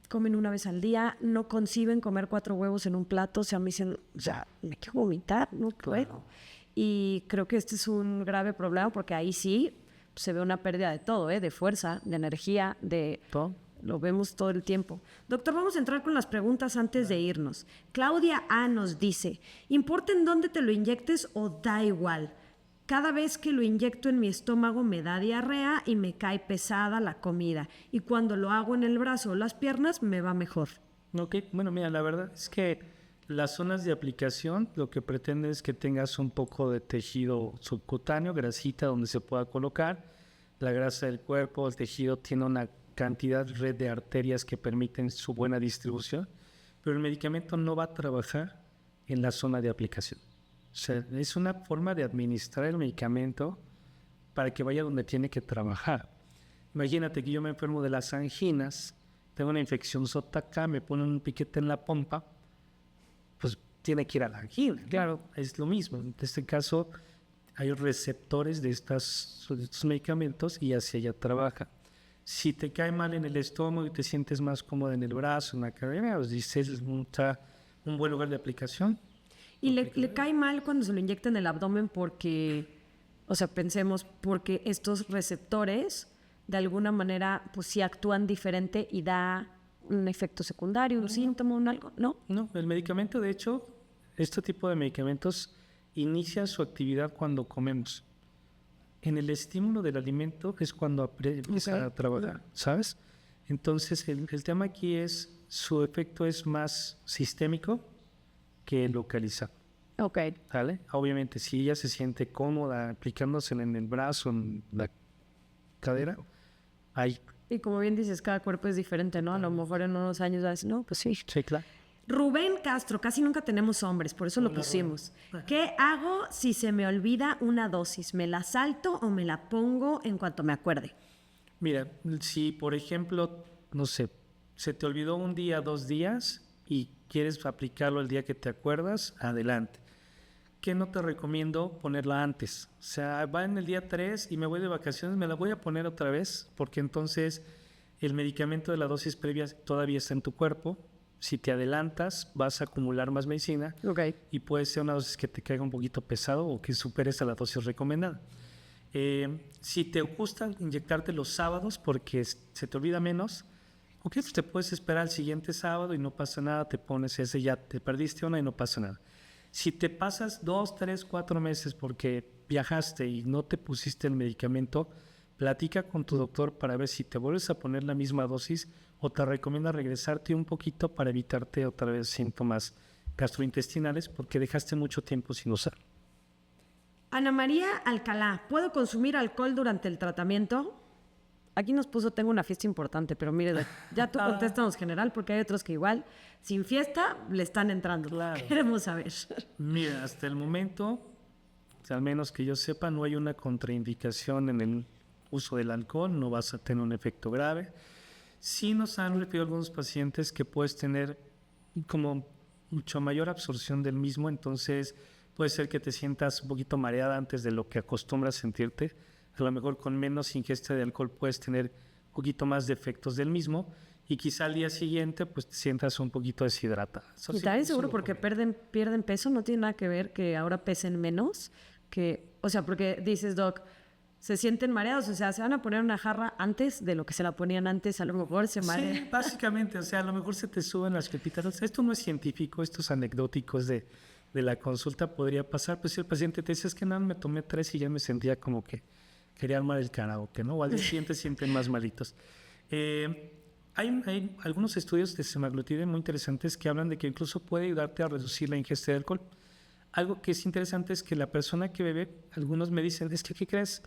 Comen una vez al día, no conciben comer 4 huevos en un plato. O sea, me dicen, me quiero vomitar, no puedo. Y creo que este es un grave problema porque ahí sí se ve una pérdida de todo, de fuerza, de energía, de todo. Lo vemos todo el tiempo. Doctor, vamos a entrar con las preguntas antes de irnos. Claudia A. nos dice, ¿importa en dónde te lo inyectes o da igual? Cada vez que lo inyecto en mi estómago me da diarrea y me cae pesada la comida. Y cuando lo hago en el brazo o las piernas me va mejor. Ok, bueno, mira, la verdad es que las zonas de aplicación lo que pretende es que tengas un poco de tejido subcutáneo, grasita donde se pueda colocar. La grasa del cuerpo, el tejido tiene una red de arterias que permiten su buena distribución, pero el medicamento no va a trabajar en la zona de aplicación. O sea, es una forma de administrar el medicamento para que vaya donde tiene que trabajar. Imagínate que yo me enfermo de las anginas, tengo una infección sota acá, me ponen un piquete en la pompa, pues tiene que ir a la angina. Claro, es lo mismo. En este caso, hay receptores de estos medicamentos y hacia allá trabaja. Si te cae mal en el estómago y te sientes más cómodo en el brazo, en la cadera, pues dices, está un buen lugar de aplicación. Y le cae mal cuando se lo inyecta en el abdomen porque, o sea, pensemos, porque estos receptores de alguna manera pues sí actúan diferente y da un efecto secundario, un síntoma, un algo, ¿no? No, el medicamento, de hecho, este tipo de medicamentos inicia su actividad cuando comemos. En el estímulo del alimento es cuando empieza a trabajar, ¿sabes? Entonces, el tema aquí es, su efecto es más sistémico que localizado. Ok. ¿Vale? Obviamente, si ella se siente cómoda aplicándosela en el brazo, en la cadera, ahí. Y como bien dices, cada cuerpo es diferente, ¿no? A lo mejor en unos años vas, no, pues sí. Sí, claro. Rubén Castro, casi nunca tenemos hombres, por eso lo pusimos. ¿Qué hago si se me olvida una dosis? ¿Me la salto o me la pongo en cuanto me acuerde? Mira, si por ejemplo, no sé, se te olvidó un día, 2 días y quieres aplicarlo el día que te acuerdas, adelante. ¿Qué no te recomiendo ponerla antes? O sea, va en el día 3 y me voy de vacaciones, me la voy a poner otra vez, porque entonces el medicamento de la dosis previa todavía está en tu cuerpo. Si te adelantas, vas a acumular más medicina y puede ser una dosis que te caiga un poquito pesado o que superes a la dosis recomendada. Si te gusta inyectarte los sábados porque se te olvida menos, pues te puedes esperar al siguiente sábado y no pasa nada, te pones ese, ya te perdiste una y no pasa nada. Si te pasas 2, 3, 4 meses porque viajaste y no te pusiste el medicamento, platica con tu doctor para ver si te vuelves a poner la misma dosis o te recomienda regresarte un poquito para evitarte otra vez síntomas gastrointestinales porque dejaste mucho tiempo sin usar. Ana María Alcalá, ¿puedo consumir alcohol durante el tratamiento? Aquí nos puso, tengo una fiesta importante, pero mire, ya tú contéstanos general porque hay otros que igual, sin fiesta, le están entrando. Claro. Queremos saber. Mira, hasta el momento, al menos que yo sepa, no hay una contraindicación en el uso del alcohol, no vas a tener un efecto grave. Sí nos han referido algunos pacientes que puedes tener como mucho mayor absorción del mismo, entonces puede ser que te sientas un poquito mareada antes de lo que acostumbras sentirte. A lo mejor con menos ingesta de alcohol puedes tener un poquito más de efectos del mismo y quizá al día siguiente pues te sientas un poquito deshidratada. Y también seguro porque pierden peso, no tiene nada que ver que ahora pesen menos, o sea, porque dices, Doc, se sienten mareados, o sea, se van a poner una jarra antes de lo que se la ponían antes, a lo mejor se marean. Sí, básicamente, o sea, a lo mejor se te suben las pepitas. Esto no es científico, esto es anecdótico, es de la consulta, podría pasar. Pues si el paciente te dice, es que nada, me tomé 3 y ya me sentía como que quería armar el karaoke, ¿no? O al día siguiente sienten más malitos. Hay algunos estudios de semaglutide muy interesantes que hablan de que incluso puede ayudarte a reducir la ingesta de alcohol. Algo que es interesante es que la persona que bebe, algunos me dicen, es que, ¿qué crees?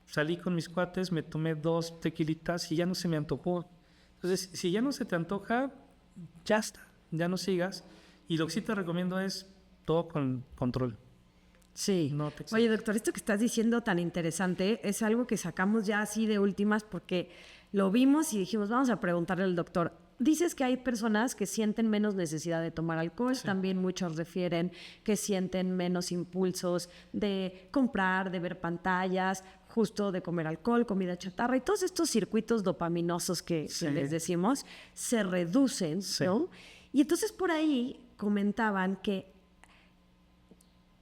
Salí con mis cuates, me tomé 2 tequilitas y ya no se me antojó. Entonces, si ya no se te antoja, ya está, ya no sigas. Y lo que sí te recomiendo es todo con control. Sí. No te Oye, doctor, esto que estás diciendo tan interesante es algo que sacamos ya así de últimas porque lo vimos y dijimos, vamos a preguntarle al doctor. Dices que hay personas que sienten menos necesidad de tomar alcohol, sí. También muchos refieren que sienten menos impulsos de comprar, de ver pantallas, justo de comer alcohol, comida chatarra y todos estos circuitos dopaminosos que les decimos se reducen, ¿no? Y entonces por ahí comentaban que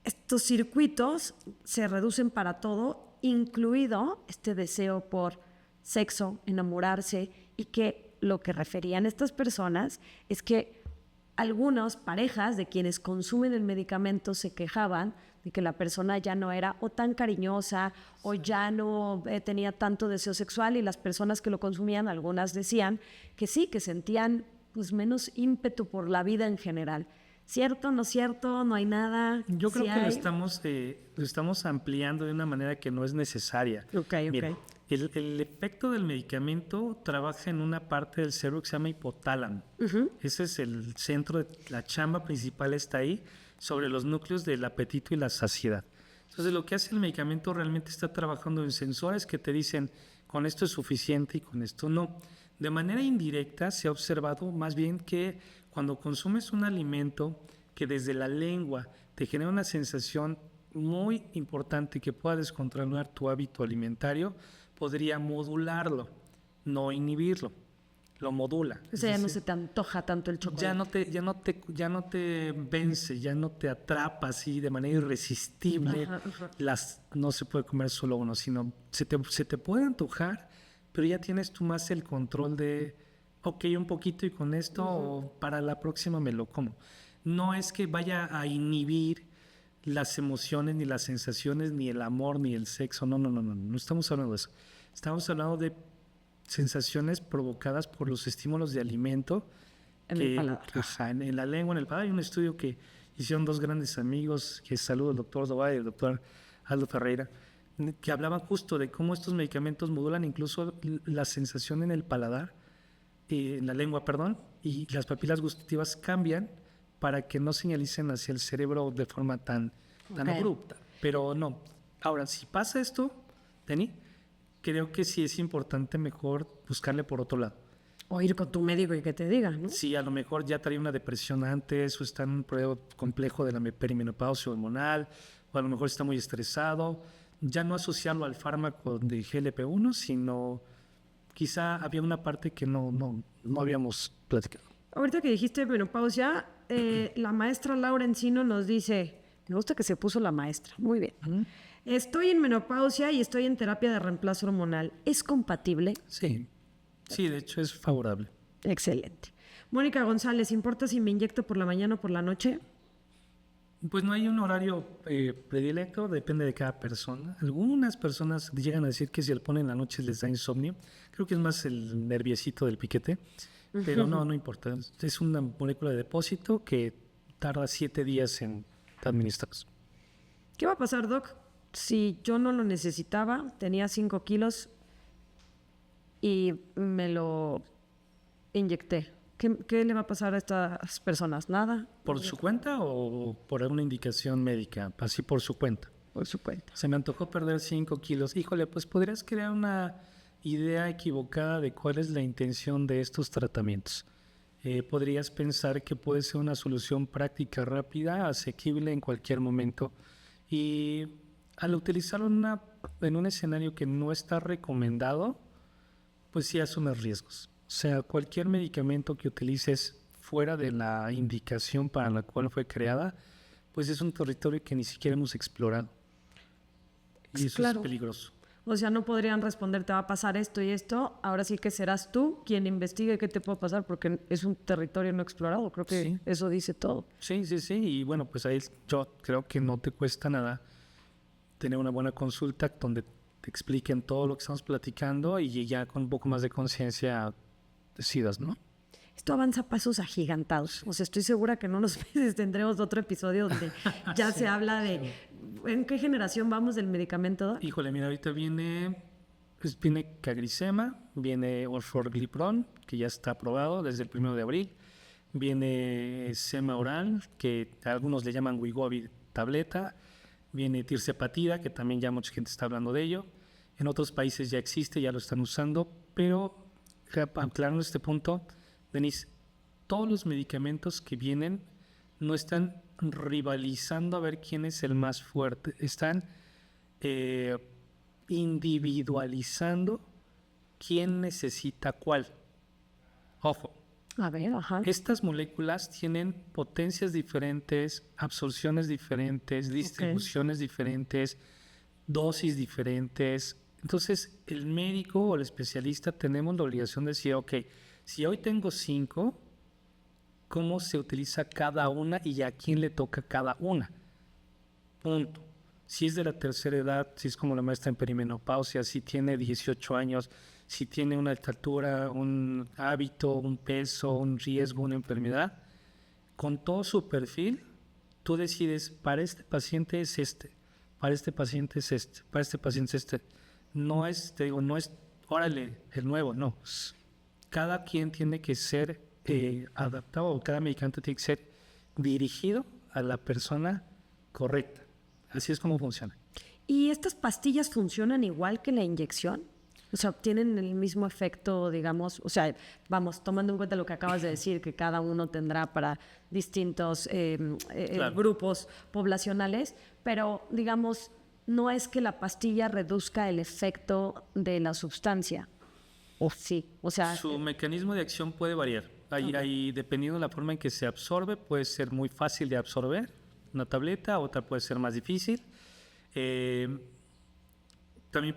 estos circuitos se reducen para todo, incluido este deseo por sexo, enamorarse, y que lo que referían estas personas es que algunas parejas de quienes consumen el medicamento se quejaban de que la persona ya no era o tan cariñosa o ya no tenía tanto deseo sexual, y las personas que lo consumían, algunas decían que sí, que sentían pues menos ímpetu por la vida en general. ¿Cierto? ¿No cierto? ¿No hay nada? Yo creo que lo estamos ampliando de una manera que no es necesaria. Mira, el efecto del medicamento trabaja en una parte del cerebro que se llama hipotálamo. Ese es el centro de la chamba principal, está ahí, sobre los núcleos del apetito y la saciedad. Entonces, lo que hace el medicamento realmente está trabajando en sensores que te dicen con esto es suficiente y con esto no. De manera indirecta se ha observado más bien que cuando consumes un alimento que desde la lengua te genera una sensación muy importante que pueda descontrolar tu hábito alimentario, podría modularlo, no inhibirlo, lo modula. O sea, ya no se te antoja tanto el chocolate. Ya no te vence, ya no te atrapa así de manera irresistible. No se puede comer solo uno, sino se te puede antojar, pero ya tienes tú más el control de, ok, un poquito y con esto, o para la próxima me lo como. No es que vaya a inhibir las emociones, ni las sensaciones, ni el amor, ni el sexo. No estamos hablando de eso. Estamos hablando de sensaciones provocadas por los estímulos de alimento. El paladar. En la lengua, en el paladar. Hay un estudio que hicieron dos grandes amigos, que saludo el doctor Doval y el doctor Aldo Ferreira, que hablaban justo de cómo estos medicamentos modulan incluso la sensación en el paladar, en la lengua, perdón, y las papilas gustativas cambian para que no señalicen hacia el cerebro de forma tan abrupta. Pero no. Ahora, si pasa esto, Dani, creo que sí es importante mejor buscarle por otro lado. O ir con tu médico y que te diga, ¿no? Sí, a lo mejor ya traía una depresión antes, o está en un periodo complejo de la perimenopausia hormonal, o a lo mejor está muy estresado. Ya no asociarlo al fármaco de GLP-1, sino quizá había una parte que no habíamos platicado. Ahorita que dijiste menopausia, la maestra Laura Encino nos dice, me gusta que se puso la maestra, muy bien. Estoy en menopausia y estoy en terapia de reemplazo hormonal. ¿Es compatible? Sí, de hecho es favorable. Excelente. Mónica González, ¿importa si me inyecto por la mañana o por la noche? Pues no hay un horario predilecto, depende de cada persona. Algunas personas llegan a decir que si le ponen en la noche les da insomnio. Creo que es más el nerviecito del piquete, pero no importa. Es una molécula de depósito que tarda 7 días en administrarse. ¿Qué va a pasar, Doc? Si yo no lo necesitaba, tenía 5 kilos y me lo inyecté. ¿Qué le va a pasar a estas personas? ¿Nada? ¿Por su cuenta o por alguna indicación médica? Así por su cuenta. Por su cuenta. Se me antojó perder 5 kilos. Híjole, pues podrías crear una idea equivocada de cuál es la intención de estos tratamientos. Podrías pensar que puede ser una solución práctica, rápida, asequible en cualquier momento. Y al utilizarlo en un escenario que no está recomendado, pues sí asumes riesgos. O sea, cualquier medicamento que utilices fuera de la indicación para la cual fue creada, pues es un territorio que ni siquiera hemos explorado. Y eso es peligroso. O sea, no podrían responder, te va a pasar esto y esto. Ahora sí que serás tú quien investigue qué te puede pasar, porque es un territorio no explorado. Creo que eso dice todo. Sí. Y bueno, pues ahí yo creo que no te cuesta nada tener una buena consulta donde te expliquen todo lo que estamos platicando y ya con un poco más de conciencia decidas, ¿no? Esto avanza a pasos agigantados. O sea, estoy segura que en unos meses tendremos otro episodio donde ya se habla de ¿en qué generación vamos del medicamento? Híjole, mira, ahorita viene Cagrisema, viene Orforglipron, que ya está aprobado desde el 1 de abril, viene Sema Oral, que algunos le llaman Wegovy tableta, viene Tirzepatida, que también ya mucha gente está hablando de ello. En otros países ya existe, ya lo están usando, pero aclarando este punto, Denise, todos los medicamentos que vienen no están rivalizando a ver quién es el más fuerte, están individualizando quién necesita cuál. Ojo. A ver, ajá. Estas moléculas tienen potencias diferentes, absorciones diferentes, distribuciones diferentes, dosis diferentes. Entonces, el médico o el especialista tenemos la obligación de decir, ok, si hoy tengo 5, ¿cómo se utiliza cada una y a quién le toca cada una? Punto. Si es de la tercera edad, si es como la maestra en perimenopausia, si tiene 18 años, si tiene una altura, un hábito, un peso, un riesgo, una enfermedad, con todo su perfil, tú decides, para este paciente es este, para este paciente es este, para este paciente es este. No es, no es, órale, el nuevo, no. Cada quien tiene que ser adaptado, o cada medicamento tiene que ser dirigido a la persona correcta. Así es como funciona. ¿Y estas pastillas funcionan igual que la inyección? O sea, tienen el mismo efecto, digamos, o sea, vamos, tomando en cuenta lo que acabas de decir, que cada uno tendrá para distintos Claro. grupos poblacionales, pero digamos, no es que la pastilla reduzca el efecto de la sustancia. O sí, o sea, Su mecanismo de acción puede variar. Dependiendo de la forma en que se absorbe, puede ser muy fácil de absorber una tableta, otra puede ser más difícil. También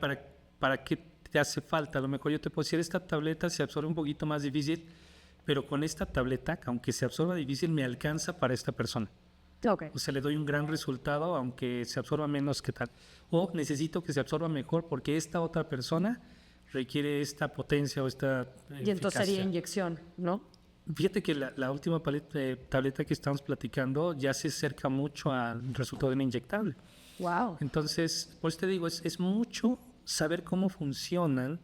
para qué te hace falta. A lo mejor yo te puedo decir, esta tableta se absorbe un poquito más difícil, pero con esta tableta, aunque se absorba difícil, me alcanza para esta persona. ok. O sea, le doy un gran resultado, aunque se absorba menos que tal. O necesito que se absorba mejor porque esta otra persona requiere esta potencia o esta Y entonces sería eficacia. inyección, ¿no? Fíjate que la última tableta que estamos platicando ya se acerca mucho al resultado de una inyectable. Wow. Entonces, por eso te digo, es mucho saber cómo funcionan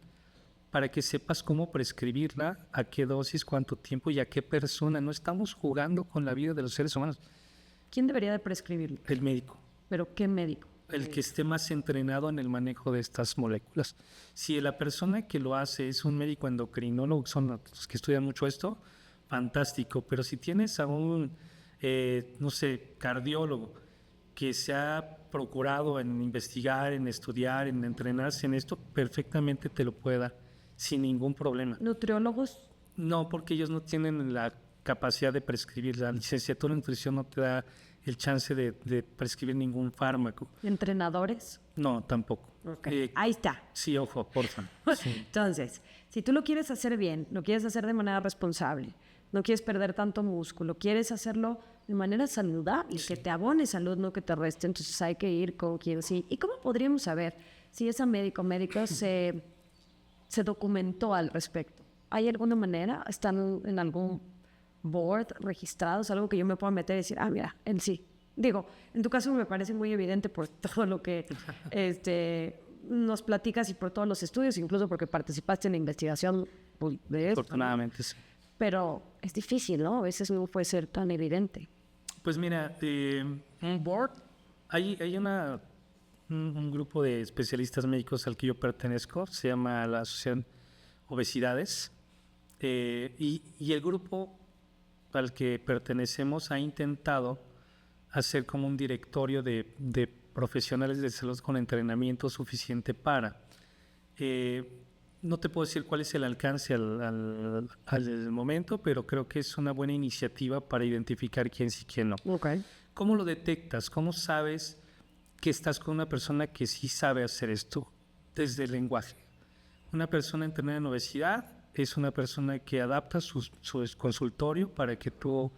para que sepas cómo prescribirla, a qué dosis, cuánto tiempo y a qué persona. No estamos jugando con la vida de los seres humanos. ¿Quién debería de prescribirlo? El médico, ¿Pero qué médico? el que esté más entrenado en el manejo de estas moléculas. Si la persona que lo hace es un médico endocrinólogo, son los que estudian mucho esto, fantástico. Pero si tienes a un, no sé, cardiólogo que se ha procurado en investigar, en estudiar, en entrenarse en esto, perfectamente te lo puede dar sin ningún problema. ¿Nutriólogos? No, porque ellos no tienen la capacidad de prescribir. La licenciatura en nutrición no te da el chance de prescribir ningún fármaco. ¿Entrenadores? No, tampoco. Ok. Ahí está. Sí, ojo, porfa. Sí. Entonces, si tú lo quieres hacer bien, lo quieres hacer de manera responsable, no quieres perder tanto músculo, quieres hacerlo de manera saludable, que te abone salud, no que te reste, entonces hay que ir con quien sí. ¿Y cómo podríamos saber si esa médico se documentó al respecto? ¿Hay alguna manera? ¿Están en algún board registrados? Algo que yo me pueda meter y decir, mira, él sí. Digo, en tu caso me parece muy evidente por todo lo que nos platicas y por todos los estudios, incluso porque participaste en la investigación de esto. Afortunadamente, sí. Pero es difícil, ¿no? A veces no puede ser tan evidente. Pues mira, un board, hay un grupo de especialistas médicos al que yo pertenezco, se llama la Asociación Obesidades, y el grupo al que pertenecemos ha intentado hacer como un directorio de profesionales de salud con entrenamiento suficiente para. No te puedo decir cuál es el alcance al momento, pero creo que es una buena iniciativa para identificar quién sí y quién no. Okay. ¿Cómo lo detectas? ¿Cómo sabes que estás con una persona que sí sabe hacer esto? Desde el lenguaje. Una persona entrenada en obesidad es una persona que adapta su consultorio para que tú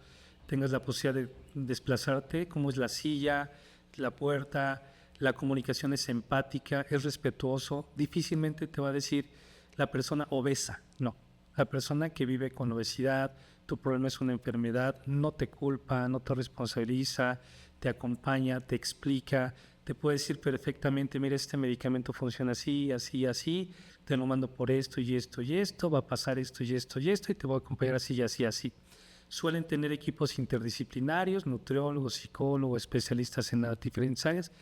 tengas la posibilidad de desplazarte, cómo es la silla, la puerta, la comunicación es empática, es respetuoso. Difícilmente te va a decir la persona obesa, no. La persona que vive con obesidad, tu problema es una enfermedad, no te culpa, no te responsabiliza, te acompaña, te explica, te puede decir perfectamente, mira, este medicamento funciona así, así, así, te lo mando por esto y esto y esto, va a pasar esto y esto y esto y te voy a acompañar así y así, así. Suelen tener equipos interdisciplinarios, nutriólogos, psicólogos, especialistas en las diferentes áreas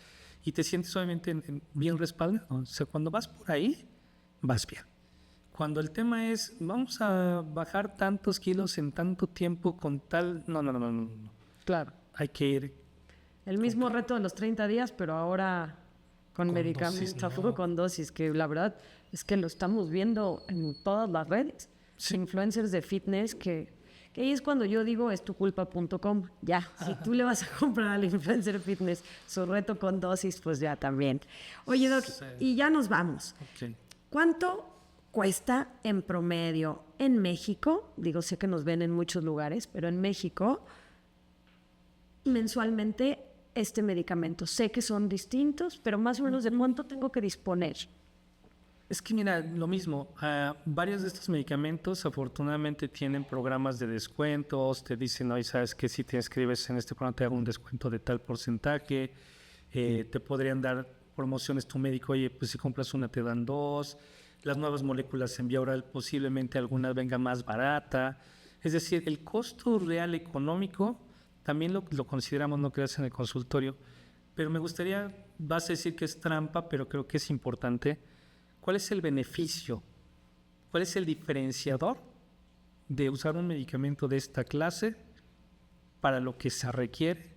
y te sientes obviamente bien respaldado. O sea, cuando vas por ahí, vas bien. Cuando el tema es, vamos a bajar tantos kilos en tanto tiempo con tal... No. Claro. Hay que ir... El mismo reto de los 30 días, pero ahora con dosis, medicamentos, ¿no? con dosis, que la verdad es que lo estamos viendo en todas las redes. Sí. Influencers de fitness que ahí es cuando yo digo es tu culpa.com. Ya, si tú le vas a comprar al influencer fitness su reto con dosis, pues ya también. Oye, Doc, Sí. y ya nos vamos. Okay. ¿Cuánto cuesta en promedio en México? Digo, sé que nos ven en muchos lugares, pero en México mensualmente este medicamento. Sé que son distintos, pero más o menos de cuánto tengo que disponer. Es que mira, lo mismo, varios de estos medicamentos afortunadamente tienen programas de descuentos, te dicen, oye, sabes que si te inscribes en este programa te hago un descuento de tal porcentaje, te podrían dar promociones tu médico, oye, pues si compras una te dan dos, las nuevas moléculas en vía oral posiblemente alguna venga más barata, es decir, el costo real económico también lo consideramos, no creas en el consultorio, pero me gustaría, vas a decir que es trampa, pero creo que es importante. ¿cuál es el beneficio? ¿Cuál es el diferenciador de usar un medicamento de esta clase para lo que se requiere,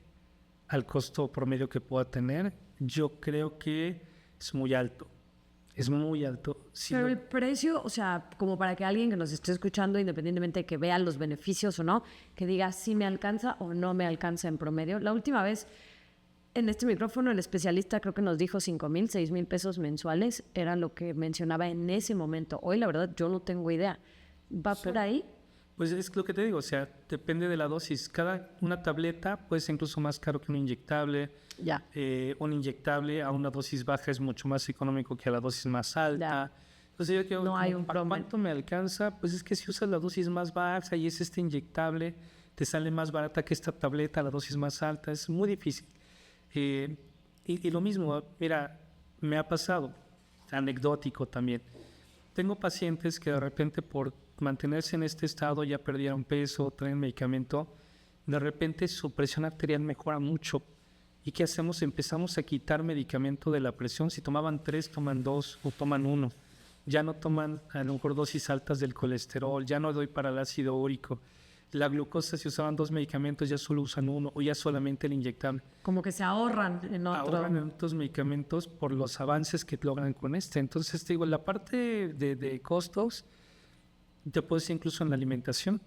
al costo promedio que pueda tener? Yo creo que es muy alto. Es muy alto. Si Pero no- el precio, o sea, como para que alguien que nos esté escuchando, independientemente de que vea los beneficios o no, que diga si me alcanza o no me alcanza en promedio. La última vez en este micrófono el especialista creo que nos dijo 5,000, 6,000 pesos mensuales, era lo que mencionaba en ese momento. Hoy la verdad yo no tengo idea. ¿Va por ahí? Pues es lo que te digo, o sea, depende de la dosis. Una tableta puede ser incluso más caro que un inyectable. Ya. Un inyectable a una dosis baja es mucho más económico que a la dosis más alta. Entonces yo creo, No hay un ¿para promedio. cuánto me alcanza? Pues es que si usas la dosis más baja y es este inyectable, te sale más barata que esta tableta, la dosis más alta. Es muy difícil. Y lo mismo, mira, me ha pasado, anecdótico también. Tengo pacientes que de repente por mantenerse en este estado ya perdieron peso, traen medicamento, de repente su presión arterial mejora mucho. ¿Y qué hacemos? Empezamos a quitar medicamento de la presión. Si tomaban 3, toman 2 o toman 1. Ya no toman a lo mejor dosis altas del colesterol, ya no doy para el ácido úrico. La glucosa, si usaban 2 medicamentos, ya solo usan 1 o ya solamente el inyectable. Como que se ahorran en otro. Ahorran en otros medicamentos por los avances que logran con este. Entonces, te digo, la parte de costos, te puedo decir incluso en la alimentación.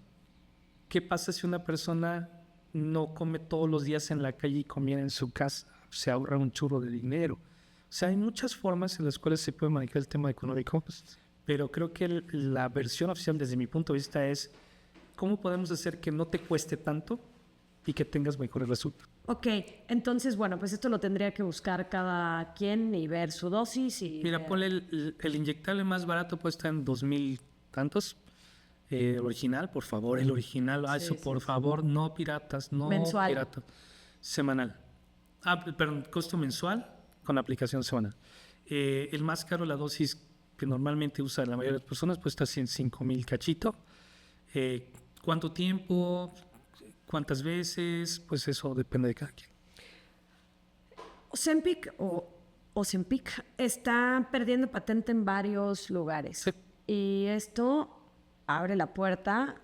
¿Qué pasa si una persona no come todos los días en la calle y comiera en su casa? Se ahorra un churro de dinero. O sea, hay muchas formas en las cuales se puede manejar el tema económico, pero creo que la versión oficial desde mi punto de vista es cómo podemos hacer que no te cueste tanto y que tengas mejores resultados. Ok, entonces, bueno, pues esto lo tendría que buscar cada quien y ver su dosis y... Mira, ponle el inyectable más barato puede estar en 2,000 tantos. Original, por favor, el original. Sí, Eso, sí, por sí. favor, no piratas, no Mensual. piratas. Semanal. Perdón, costo mensual con aplicación semanal. El más caro, la dosis que normalmente usa la mayoría de las personas, pues está en 5,000 cachito. ¿Cuánto tiempo? ¿Cuántas veces? Pues eso depende de cada quien. Ozempic está perdiendo patente en varios lugares. Sí. Y esto abre la puerta,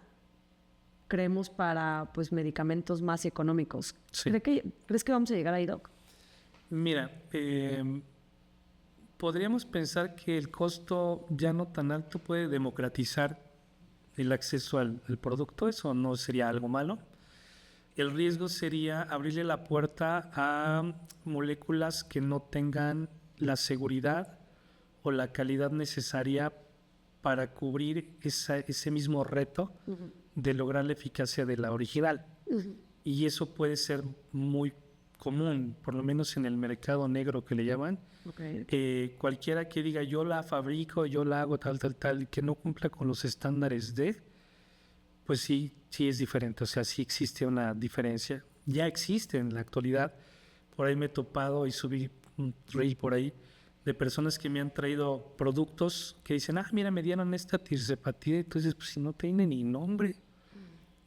creemos, para pues medicamentos más económicos. Sí. ¿Crees que vamos a llegar ahí, Doc? Mira, podríamos pensar que el costo ya no tan alto puede democratizar el acceso al producto. Eso no sería algo malo. El riesgo sería abrirle la puerta a moléculas que no tengan la seguridad o la calidad necesaria para cubrir ese mismo reto de lograr la eficacia de la original. Y eso puede ser muy común, por lo menos en el mercado negro que le llaman. Cualquiera que diga yo la fabrico, yo la hago tal, que no cumpla con los estándares pues sí es diferente. O sea, sí existe una diferencia. Ya existe en la actualidad. Por ahí me he topado y subí un reel por ahí de personas que me han traído productos que dicen, mira, me dieron esta tirzepatida. Entonces, pues si no tiene ni nombre.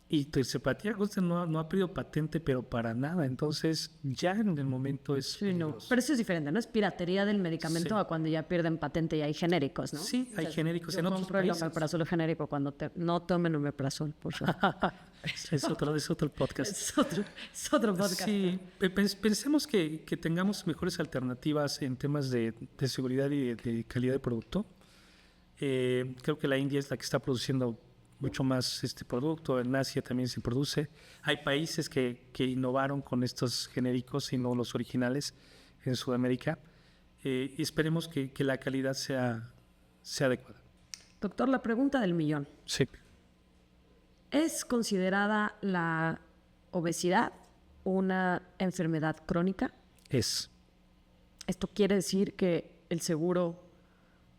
Y tirzepatida no ha pedido patente, pero para nada. Entonces, ya en el momento es... Sí, no. Pero eso es diferente, ¿no? Es piratería del medicamento Sí. a cuando ya pierden patente y hay genéricos, ¿no? Sí, hay genéricos Yo en otros compro el países. omeprazol genérico cuando no tomen omeprazol, por favor. Es otro podcast. es otro podcast. Sí, pensemos que tengamos mejores alternativas en temas de seguridad y de calidad de producto. Creo que la India es la que está produciendo mucho más este producto. En Asia también se produce. Hay países que innovaron con estos genéricos y no los originales en Sudamérica. Y esperemos que la calidad sea adecuada. Doctor, la pregunta del millón. Sí. ¿Es considerada la obesidad una enfermedad crónica? Es. Esto quiere decir que el seguro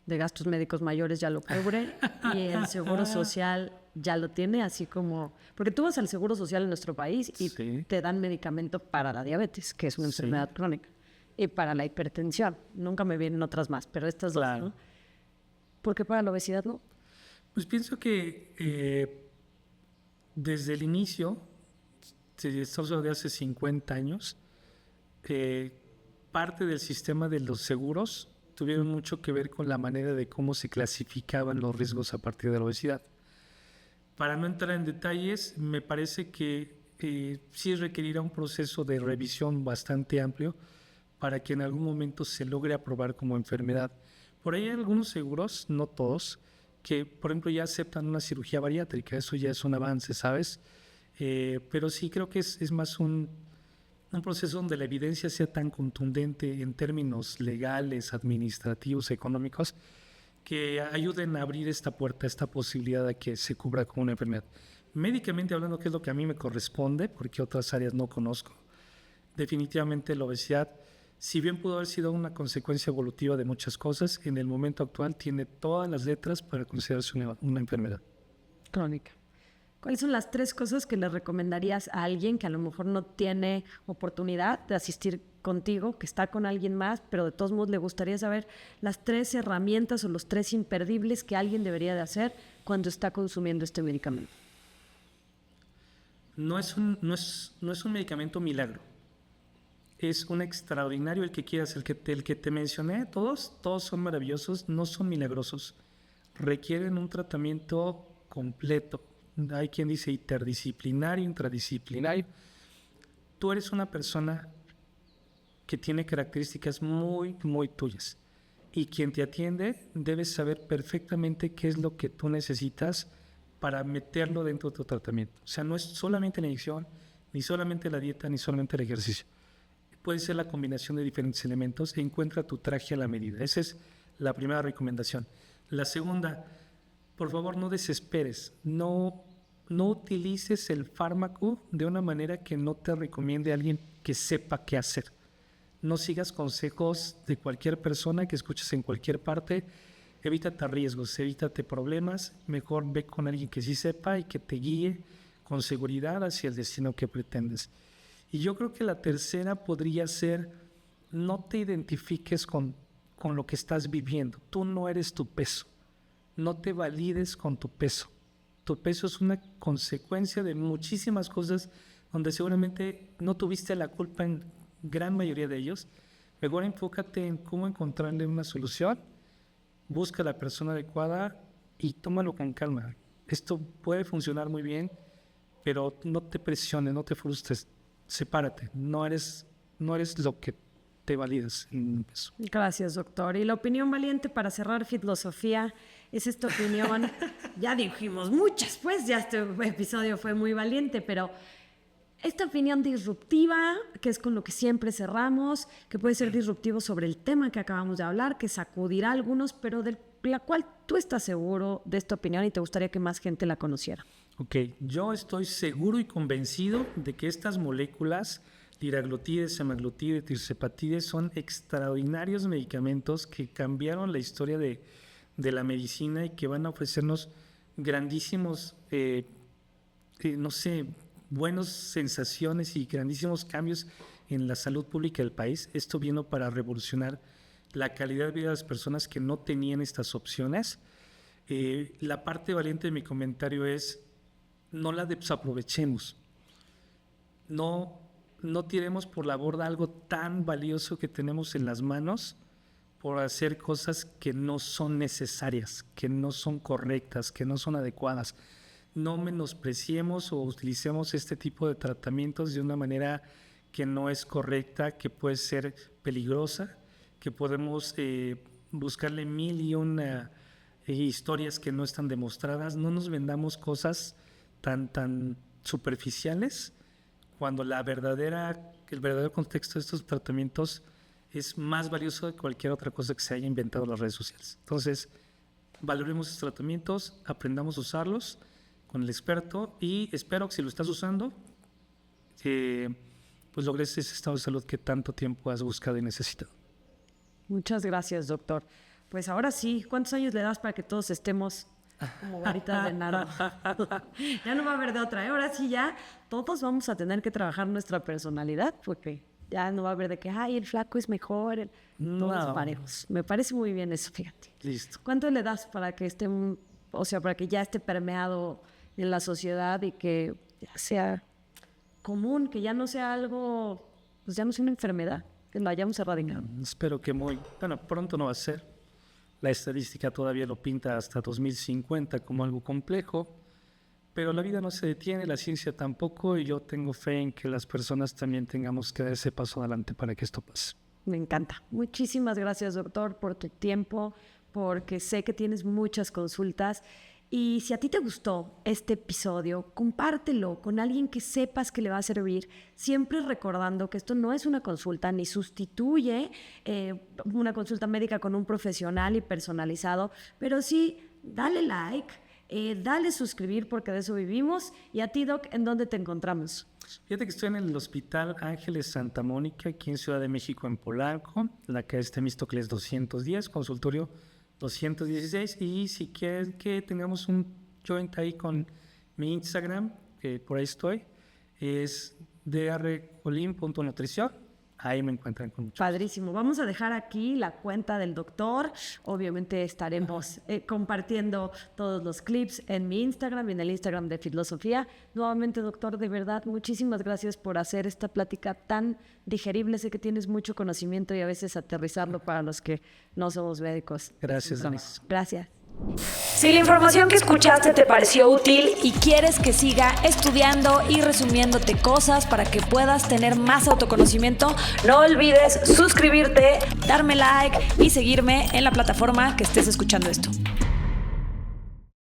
de gastos médicos mayores ya lo cubre y el seguro social ya lo tiene, así como... Porque tú vas al seguro social en nuestro país y Sí. te dan medicamento para la diabetes, que es una Sí. enfermedad crónica, y para la hipertensión. Nunca me vienen otras más, pero estas Claro. dos, ¿no? ¿Por qué para la obesidad no? Pues pienso que desde el inicio, estamos hablando de hace 50 años, parte del sistema de los seguros tuvieron mucho que ver con la manera de cómo se clasificaban los riesgos a partir de la obesidad. Para no entrar en detalles, me parece que sí requerirá un proceso de revisión bastante amplio para que en algún momento se logre aprobar como enfermedad. Por ahí hay algunos seguros, no todos, que por ejemplo ya aceptan una cirugía bariátrica. Eso ya es un avance, ¿sabes? Pero sí creo que es más un proceso donde la evidencia sea tan contundente en términos legales, administrativos, económicos, que ayuden a abrir esta puerta, esta posibilidad de que se cubra como una enfermedad. Médicamente hablando, que es lo que a mí me corresponde, porque otras áreas no conozco, definitivamente la obesidad, si bien pudo haber sido una consecuencia evolutiva de muchas cosas, en el momento actual tiene todas las letras para considerarse una enfermedad crónica. ¿Cuáles son las 3 cosas que le recomendarías a alguien que a lo mejor no tiene oportunidad de asistir contigo, que está con alguien más, pero de todos modos le gustaría saber las 3 herramientas o los 3 imperdibles que alguien debería de hacer cuando está consumiendo este medicamento? No es un medicamento milagro. Es un extraordinario el que quieras, el que te mencioné, todos son maravillosos, no son milagrosos. Requieren un tratamiento completo. Hay quien dice interdisciplinario, intradisciplinario. Tú eres una persona que tiene características muy, muy tuyas. Y quien te atiende debe saber perfectamente qué es lo que tú necesitas para meterlo dentro de tu tratamiento. O sea, no es solamente la inyección, ni solamente la dieta, ni solamente el ejercicio. Puede ser la combinación de diferentes elementos. Encuentra tu traje a la medida. Esa es la primera recomendación. La segunda, por favor, no desesperes. No utilices el fármaco de una manera que no te recomiende alguien que sepa qué hacer. No sigas consejos de cualquier persona que escuches en cualquier parte. Evítate riesgos, evítate problemas. Mejor ve con alguien que sí sepa y que te guíe con seguridad hacia el destino que pretendes. Y yo creo que la tercera podría ser: no te identifiques con lo que estás viviendo. Tú no eres tu peso. No te valides con tu peso. Tu peso es una consecuencia de muchísimas cosas donde seguramente no tuviste la culpa en gran mayoría de ellos. Mejor enfócate en cómo encontrarle una solución. Busca a la persona adecuada y tómalo con calma. Esto puede funcionar muy bien, pero no te presiones, no te frustres. Sepárate. No eres lo que te validas en eso. Gracias, doctor. Y la opinión valiente para cerrar Filosofía es esta opinión. Ya dijimos muchas, pues ya este episodio fue muy valiente, pero esta opinión disruptiva, que es con lo que siempre cerramos, que puede ser disruptivo sobre el tema que acabamos de hablar, que sacudirá a algunos, pero de la cual tú estás seguro de esta opinión y te gustaría que más gente la conociera. Ok, yo estoy seguro y convencido de que estas moléculas, liraglutide, semaglutide, tirzepatide, son extraordinarios medicamentos que cambiaron la historia de la medicina y que van a ofrecernos grandísimos, buenas sensaciones y grandísimos cambios en la salud pública del país. Esto vino para revolucionar la calidad de vida de las personas que no tenían estas opciones. La parte valiente de mi comentario es: no la desaprovechemos. No tiremos por la borda algo tan valioso que tenemos en las manos por hacer cosas que no son necesarias, que no son correctas, que no son adecuadas. No menospreciemos o utilicemos este tipo de tratamientos de una manera que no es correcta, que puede ser peligrosa, que podemos buscarle 1001 historias que no están demostradas. No nos vendamos cosas tan superficiales cuando el verdadero contexto de estos tratamientos es más valioso que cualquier otra cosa que se haya inventado en las redes sociales. Entonces, valoremos estos tratamientos, aprendamos a usarlos con el experto y espero que si lo estás usando, pues logres ese estado de salud que tanto tiempo has buscado y necesitado. Muchas gracias, doctor. Pues ahora sí, ¿cuántos años le das para que todos estemos como varitas de nardo? Ya no va a haber de otra, ¿eh? Ahora sí ya todos vamos a tener que trabajar nuestra personalidad, porque ya no va a haber de que, el flaco es mejor, todos parejos. Me parece muy bien eso, fíjate. Listo. ¿Cuánto le das para que para que ya esté permeado en la sociedad y que ya sea común, que ya no sea algo, pues ya no sea una enfermedad? que lo hayamos erradicado. Espero que pronto no va a ser. La estadística todavía lo pinta hasta 2050 como algo complejo, pero la vida no se detiene, la ciencia tampoco, y yo tengo fe en que las personas también tengamos que dar ese paso adelante para que esto pase. Me encanta. Muchísimas gracias, doctor, por tu tiempo, porque sé que tienes muchas consultas. Y si a ti te gustó este episodio, compártelo con alguien que sepas que le va a servir, siempre recordando que esto no es una consulta ni sustituye una consulta médica con un profesional y personalizado, pero sí, dale like, dale suscribir porque de eso vivimos. Y a ti, Doc, ¿en dónde te encontramos? Fíjate que estoy en el Hospital Ángeles Santa Mónica, aquí en Ciudad de México, en Polanco, la calle Temístocles 210, consultorio 216, y si quieres que tengamos un joint ahí con mi Instagram, que por ahí estoy, es drcolin.nutrición. Ahí me encuentran con mucho. Padrísimo. Vamos a dejar aquí la cuenta del doctor. Obviamente estaremos compartiendo todos los clips en mi Instagram y en el Instagram de Filosofía. Nuevamente, doctor, de verdad, muchísimas gracias por hacer esta plática tan digerible. Sé que tienes mucho conocimiento y a veces aterrizarlo para los que no somos médicos. Gracias, Denise. Gracias. Si la información que escuchaste te pareció útil y quieres que siga estudiando y resumiéndote cosas para que puedas tener más autoconocimiento, no olvides suscribirte, darme like y seguirme en la plataforma que estés escuchando esto.